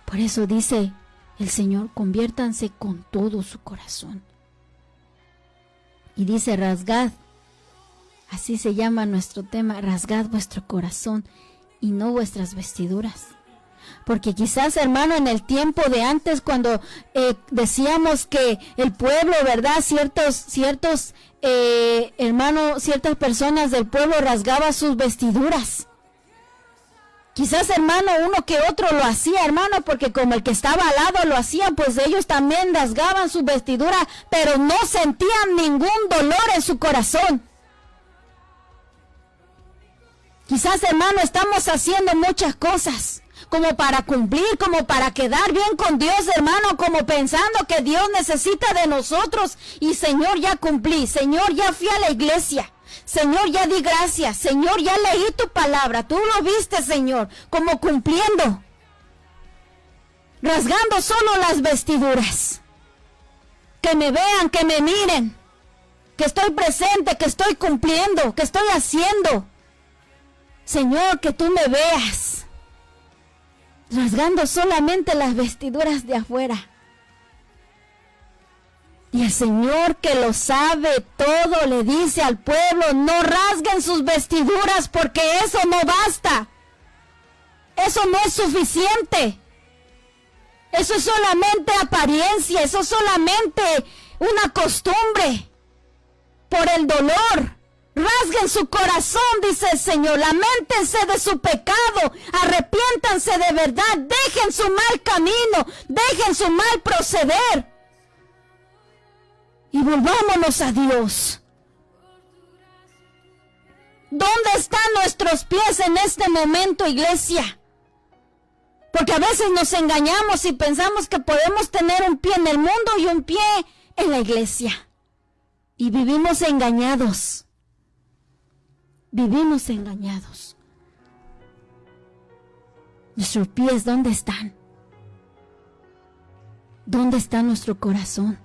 Por eso dice el Señor, conviértanse con todo su corazón. Y dice, rasgad, así se llama nuestro tema, rasgad vuestro corazón y no vuestras vestiduras. Porque quizás, hermano, en el tiempo de antes, cuando decíamos que el pueblo, ¿verdad? Ciertas personas del pueblo rasgaban sus vestiduras. Quizás, hermano, uno que otro lo hacía, hermano, porque como el que estaba al lado lo hacía, pues ellos también rasgaban sus vestiduras, pero no sentían ningún dolor en su corazón. Quizás, hermano, estamos haciendo muchas cosas como para cumplir, como para quedar bien con Dios, hermano, como pensando que Dios necesita de nosotros. Y Señor, ya cumplí, Señor, ya fui a la iglesia, Señor, ya di gracias, Señor, ya leí tu palabra, tú lo viste, Señor, como cumpliendo, rasgando solo las vestiduras. Que me vean, que me miren, que estoy presente, que estoy cumpliendo, que estoy haciendo. Señor, que tú me veas, rasgando solamente las vestiduras de afuera. Y el Señor, que lo sabe todo, le dice al pueblo: no rasguen sus vestiduras, porque eso no basta. Eso no es suficiente. Eso es solamente apariencia, eso es solamente una costumbre. Por el dolor, rasguen su corazón, dice el Señor, lamentense de su pecado, arrepiéntanse de verdad, dejen su mal camino, dejen su mal proceder y volvámonos a Dios. ¿Dónde están nuestros pies en este momento, iglesia? Porque a veces nos engañamos y pensamos que podemos tener un pie en el mundo y un pie en la iglesia. Y vivimos engañados. Vivimos engañados. Nuestros pies, ¿dónde están? ¿Dónde está nuestro corazón?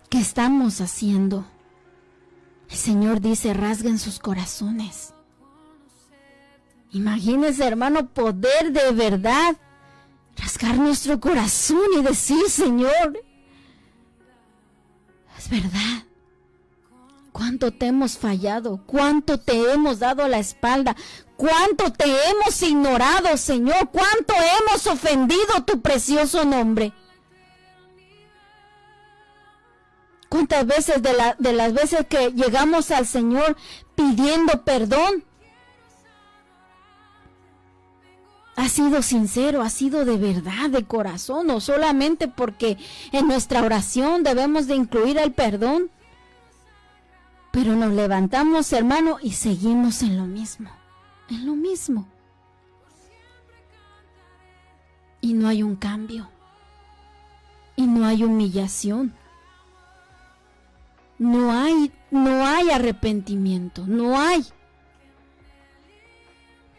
¿Qué estamos haciendo? El Señor dice: rasguen sus corazones. Imagínense, hermano, poder de verdad rasgar nuestro corazón y decir: Señor, es verdad. ¿Cuánto te hemos fallado? ¿Cuánto te hemos dado la espalda? ¿Cuánto te hemos ignorado, Señor? ¿Cuánto hemos ofendido tu precioso nombre? ¿Cuántas veces de las veces que llegamos al Señor pidiendo perdón, ha sido sincero, ha sido de verdad, de corazón, o solamente porque en nuestra oración debemos de incluir el perdón? Pero nos levantamos, hermano, y seguimos en lo mismo, en lo mismo. Y no hay un cambio, y no hay humillación. No hay arrepentimiento, no hay.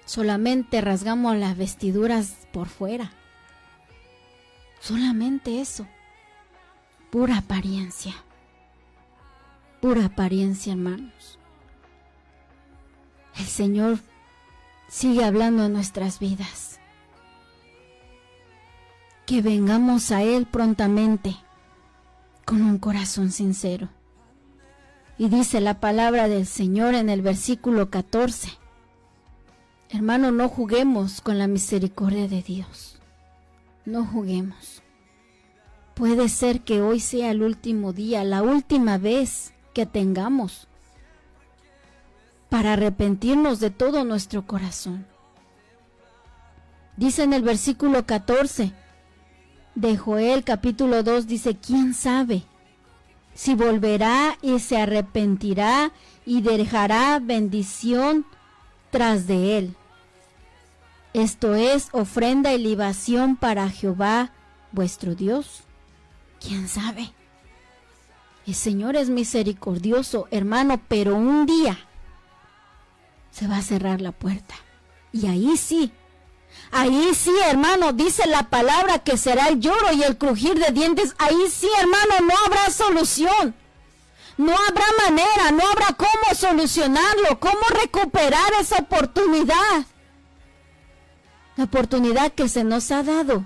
Solamente rasgamos las vestiduras por fuera. Solamente eso. Pura apariencia. Pura apariencia, hermanos. El Señor sigue hablando en nuestras vidas. Que vengamos a Él prontamente con un corazón sincero. Y dice la palabra del Señor en el versículo 14. Hermano, no juguemos con la misericordia de Dios. No juguemos. Puede ser que hoy sea el último día, la última vez que tengamos para arrepentirnos de todo nuestro corazón. Dice en el versículo 14 de Joel capítulo 2, dice: ¿quién sabe si volverá y se arrepentirá y dejará bendición tras de él? Esto es ofrenda y libación para Jehová vuestro Dios. ¿Quién sabe? El Señor es misericordioso, hermano, pero un día se va a cerrar la puerta. Y ahí sí, hermano, dice la palabra que será el lloro y el crujir de dientes. Ahí sí, hermano, no habrá solución. No habrá manera, no habrá cómo solucionarlo, cómo recuperar esa oportunidad. La oportunidad que se nos ha dado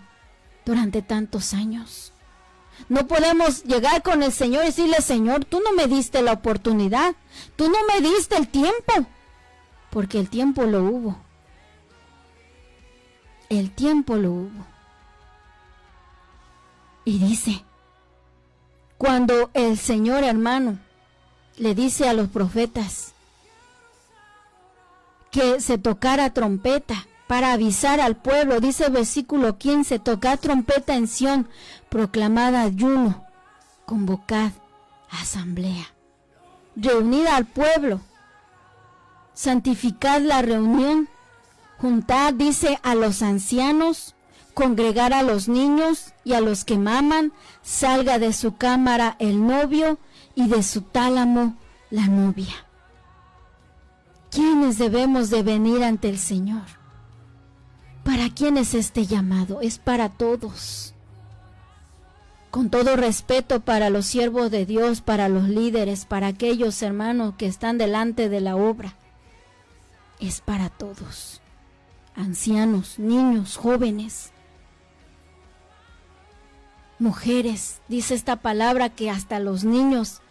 durante tantos años. No podemos llegar con el Señor y decirle: Señor, tú no me diste la oportunidad, tú no me diste el tiempo, porque el tiempo lo hubo. El tiempo lo hubo. Y dice, cuando el Señor, hermano, le dice a los profetas que se tocara trompeta para avisar al pueblo, dice el versículo 15, tocad trompeta en Sión, proclamad ayuno, convocad asamblea, reunid al pueblo, santificad la reunión, juntad, dice, a los ancianos, congregar a los niños y a los que maman, salga de su cámara el novio y de su tálamo la novia. ¿Quiénes debemos de venir ante el Señor? ¿Para quién es este llamado? Es para todos. Con todo respeto para los siervos de Dios, para los líderes, para aquellos hermanos que están delante de la obra. Es para todos. Ancianos, niños, jóvenes, mujeres. Dice esta palabra que hasta los niños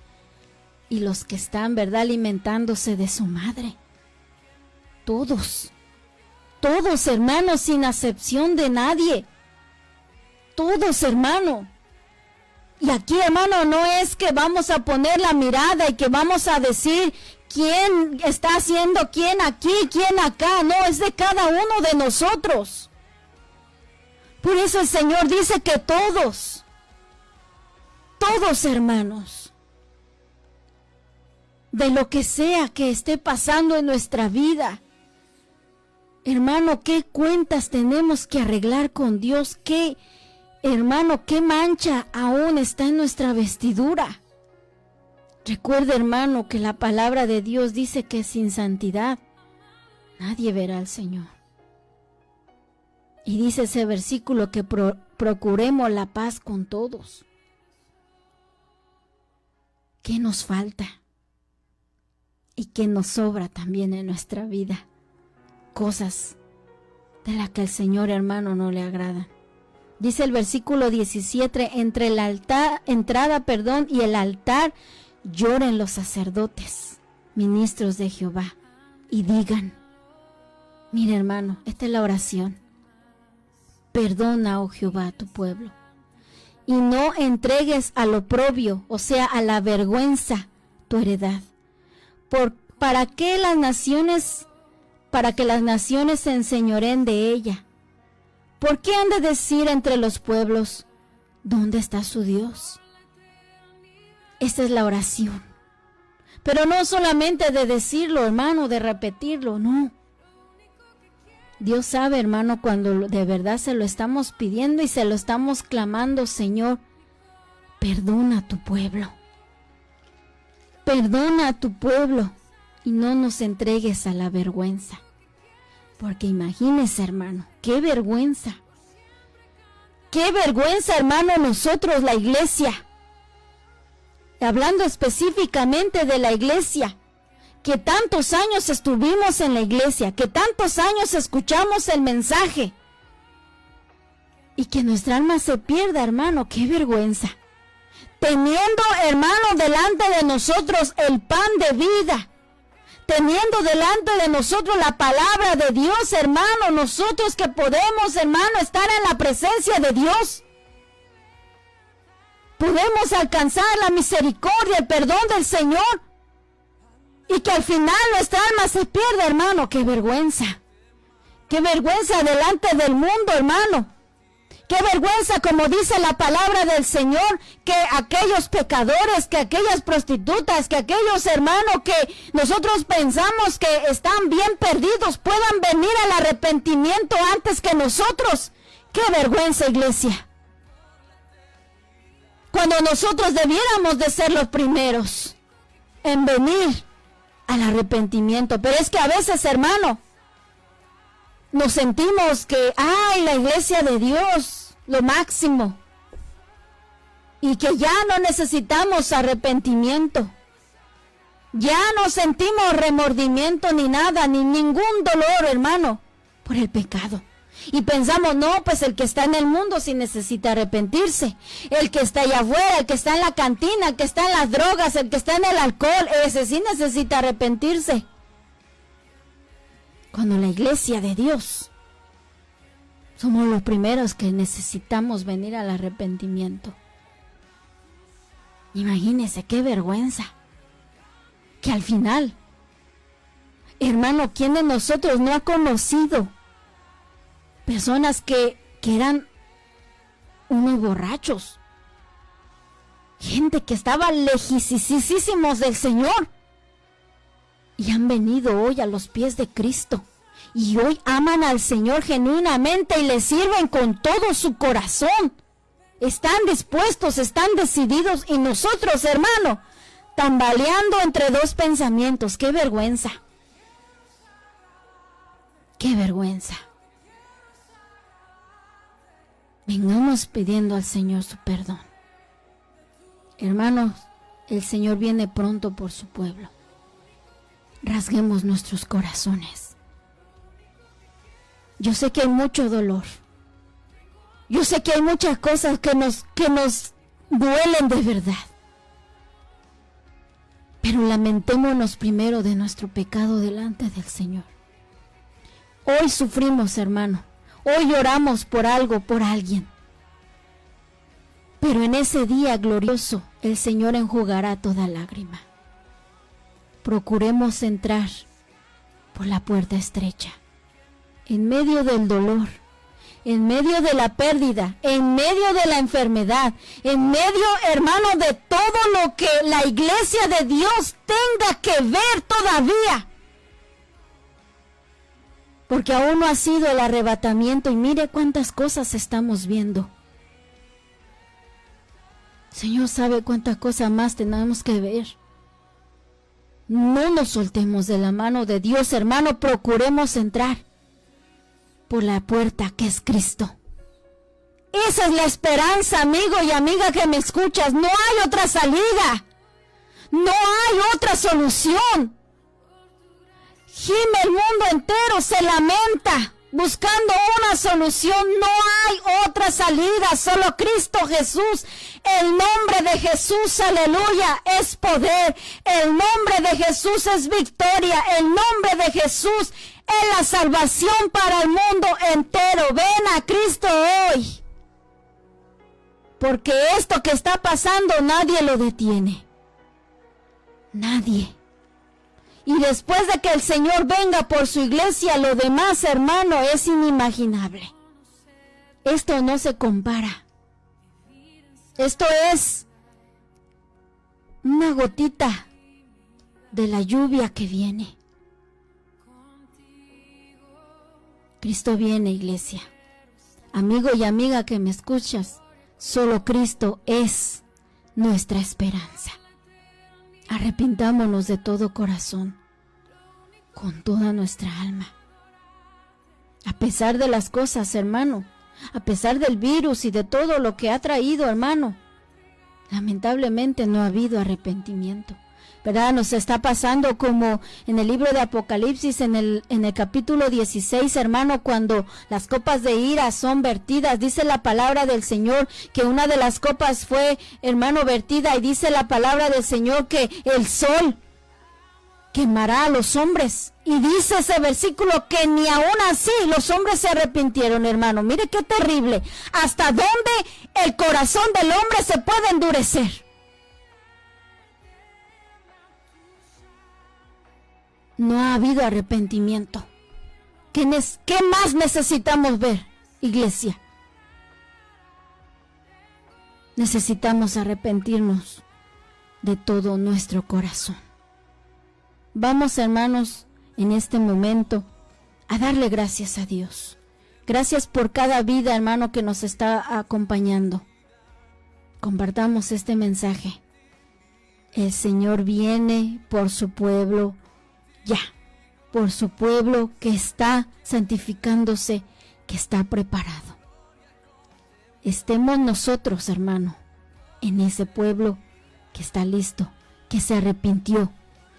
y los que están, ¿verdad?, alimentándose de su madre. Todos, todos, hermanos, sin acepción de nadie. Todos, hermano. Y aquí, hermano, no es que vamos a poner la mirada y que vamos a decir quién está haciendo quién aquí, quién acá. No, es de cada uno de nosotros. Por eso el Señor dice que todos, hermanos, de lo que sea que esté pasando en nuestra vida, hermano, ¿qué cuentas tenemos que arreglar con Dios? ¿Qué, hermano, qué mancha aún está en nuestra vestidura? Recuerda, hermano, que la palabra de Dios dice que sin santidad nadie verá al Señor. Y dice ese versículo que procuremos la paz con todos. ¿Qué nos falta? ¿Y qué nos sobra también en nuestra vida? Cosas de las que el Señor, hermano, no le agrada. Dice el versículo 17, entre la entrada y el altar lloren los sacerdotes, ministros de Jehová, y digan, mira, hermano, esta es la oración. Perdona, oh Jehová, a tu pueblo, y no entregues al oprobio, o sea, a la vergüenza, tu heredad. Para que las naciones se enseñoreen de ella. ¿Por qué han de decir entre los pueblos, ¿dónde está su Dios? Esta es la oración. Pero no solamente de decirlo, hermano, de repetirlo, no. Dios sabe, hermano, cuando de verdad se lo estamos pidiendo y se lo estamos clamando, Señor, perdona a tu pueblo. Perdona a tu pueblo y no nos entregues a la vergüenza. Porque imagínese, hermano, qué vergüenza. Qué vergüenza, hermano, nosotros, la iglesia. Hablando específicamente de la iglesia, que tantos años estuvimos en la iglesia, que tantos años escuchamos el mensaje, y que nuestra alma se pierda, hermano, qué vergüenza. Teniendo, hermano, delante de nosotros el pan de vida, teniendo delante de nosotros la palabra de Dios, hermano, nosotros que podemos, hermano, estar en la presencia de Dios, podemos alcanzar la misericordia, el perdón del Señor, y que al final nuestra alma se pierda, hermano. ¡Qué vergüenza! ¡Qué vergüenza delante del mundo, hermano! ¡Qué vergüenza, como dice la palabra del Señor, que aquellos pecadores, que aquellas prostitutas, que aquellos hermanos que nosotros pensamos que están bien perdidos puedan venir al arrepentimiento antes que nosotros! ¡Qué vergüenza, iglesia! Cuando nosotros debiéramos de ser los primeros en venir al arrepentimiento. Pero es que a veces, hermano, nos sentimos que, ¡ay, la iglesia de Dios, lo máximo! Y que ya no necesitamos arrepentimiento. Ya no sentimos remordimiento ni nada, ni ningún dolor, hermano, por el pecado. Y pensamos, no, pues el que está en el mundo sí necesita arrepentirse. El que está allá afuera, el que está en la cantina, el que está en las drogas, el que está en el alcohol, ese sí necesita arrepentirse. Cuando la iglesia de Dios somos los primeros que necesitamos venir al arrepentimiento. Imagínese qué vergüenza que al final, hermano, ¿quién de nosotros no ha conocido personas que eran unos borrachos? Gente que estaba lejísimos del Señor y han venido hoy a los pies de Cristo y hoy aman al Señor genuinamente y le sirven con todo su corazón. Están dispuestos, están decididos, y nosotros, hermano, tambaleando entre dos pensamientos. ¡Qué vergüenza! ¡Qué vergüenza! Vengamos pidiendo al Señor su perdón. Hermanos, el Señor viene pronto por su pueblo. Rasguemos nuestros corazones. Yo sé que hay mucho dolor. Yo sé que hay muchas cosas que nos duelen de verdad. Pero lamentémonos primero de nuestro pecado delante del Señor. Hoy sufrimos, hermano. Hoy lloramos por algo, por alguien. Pero en ese día glorioso, el Señor enjugará toda lágrima. Procuremos entrar por la puerta estrecha. En medio del dolor, en medio de la pérdida, en medio de la enfermedad, en medio, hermano, de todo lo que la iglesia de Dios tenga que ver todavía. Porque aún no ha sido el arrebatamiento y mire cuántas cosas estamos viendo. Señor sabe cuántas cosas más tenemos que ver. No nos soltemos de la mano de Dios, hermano, procuremos entrar por la puerta que es Cristo. Esa es la esperanza, amigo y amiga que me escuchas. No hay otra salida. No hay otra solución. Gime el mundo entero, se lamenta buscando una solución. No hay otra salida, solo Cristo Jesús. El nombre de Jesús, aleluya, es poder. El nombre de Jesús es victoria. El nombre de Jesús es la salvación para el mundo entero. Ven a Cristo hoy. Porque esto que está pasando nadie lo detiene. Nadie. Y después de que el Señor venga por su iglesia, lo demás, hermano, es inimaginable. Esto no se compara. Esto es una gotita de la lluvia que viene. Cristo viene, iglesia. Amigo y amiga que me escuchas, solo Cristo es nuestra esperanza. Arrepintámonos de todo corazón, con toda nuestra alma. A pesar de las cosas, hermano, a pesar del virus y de todo lo que ha traído, hermano, lamentablemente no ha habido arrepentimiento. ¿Verdad? Nos está pasando como en el libro de Apocalipsis, en el capítulo 16, hermano, cuando las copas de ira son vertidas. Dice la palabra del Señor que una de las copas fue, hermano, vertida, y dice la palabra del Señor que el sol quemará a los hombres. Y dice ese versículo que ni aún así los hombres se arrepintieron, hermano. Mire qué terrible. ¿Hasta dónde el corazón del hombre se puede endurecer? No ha habido arrepentimiento. ¿Qué más necesitamos ver, iglesia? Necesitamos arrepentirnos de todo nuestro corazón. Vamos, hermanos, en este momento a darle gracias a Dios. Gracias por cada vida, hermano, que nos está acompañando. Compartamos este mensaje. El Señor viene por su pueblo ya, por su pueblo que está santificándose, que está preparado. Estemos nosotros, hermano, en ese pueblo que está listo, que se arrepintió,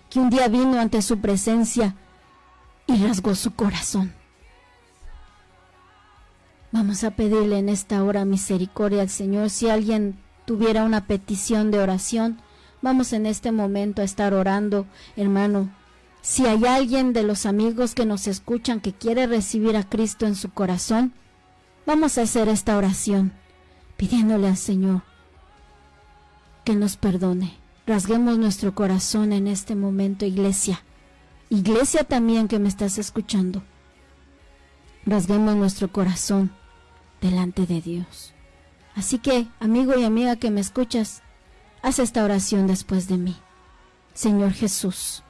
que un día vino ante su presencia y rasgó su corazón. Vamos a pedirle en esta hora misericordia al Señor. Si alguien tuviera una petición de oración, vamos en este momento a estar orando, hermano. Si hay alguien de los amigos que nos escuchan que quiere recibir a Cristo en su corazón, Vamos a hacer esta oración pidiéndole al Señor que nos perdone. Rasguemos nuestro corazón en este momento, iglesia. Iglesia también que me estás escuchando. Rasguemos nuestro corazón delante de Dios. Así que, amigo y amiga que me escuchas, haz esta oración después de mí. Señor Jesús,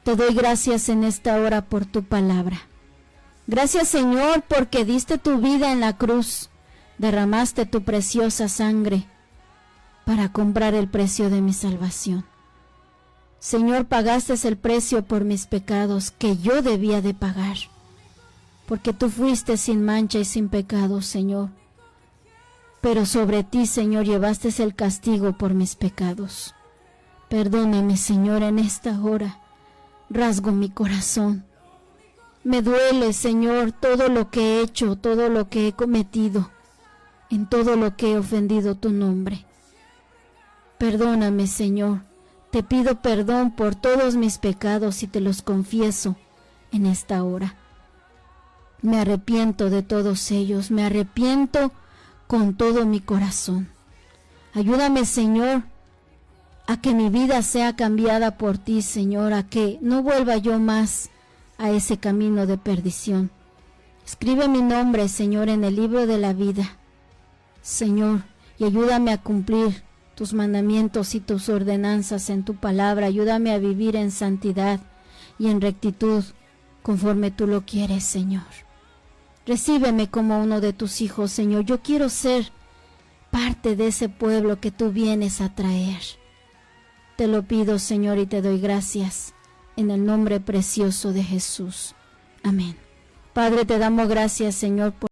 te doy gracias en esta hora por tu palabra. Gracias, Señor, porque diste tu vida en la cruz, derramaste tu preciosa sangre para comprar el precio de mi salvación. Señor, pagaste el precio por mis pecados que yo debía de pagar, porque tú fuiste sin mancha y sin pecado, Señor. Pero sobre ti, Señor, llevaste el castigo por mis pecados. Perdóname, Señor, en esta hora. Rasgo mi corazón. Me duele, Señor, todo lo que he hecho, todo lo que he cometido, en todo lo que he ofendido tu nombre. Perdóname, Señor. Te pido perdón por todos mis pecados y te los confieso en esta hora. Me arrepiento de todos ellos, me arrepiento con todo mi corazón. Ayúdame, Señor, a que mi vida sea cambiada por ti, Señor, a que no vuelva yo más a ese camino de perdición. Escribe mi nombre, Señor, en el libro de la vida, Señor, y ayúdame a cumplir tus mandamientos y tus ordenanzas en tu palabra. Ayúdame a vivir en santidad y en rectitud, conforme tú lo quieres, Señor. Recíbeme como uno de tus hijos, Señor. Yo quiero ser parte de ese pueblo que tú vienes a traer. Te lo pido, Señor, y te doy gracias en el nombre precioso de Jesús. Amén. Padre, te damos gracias, Señor, por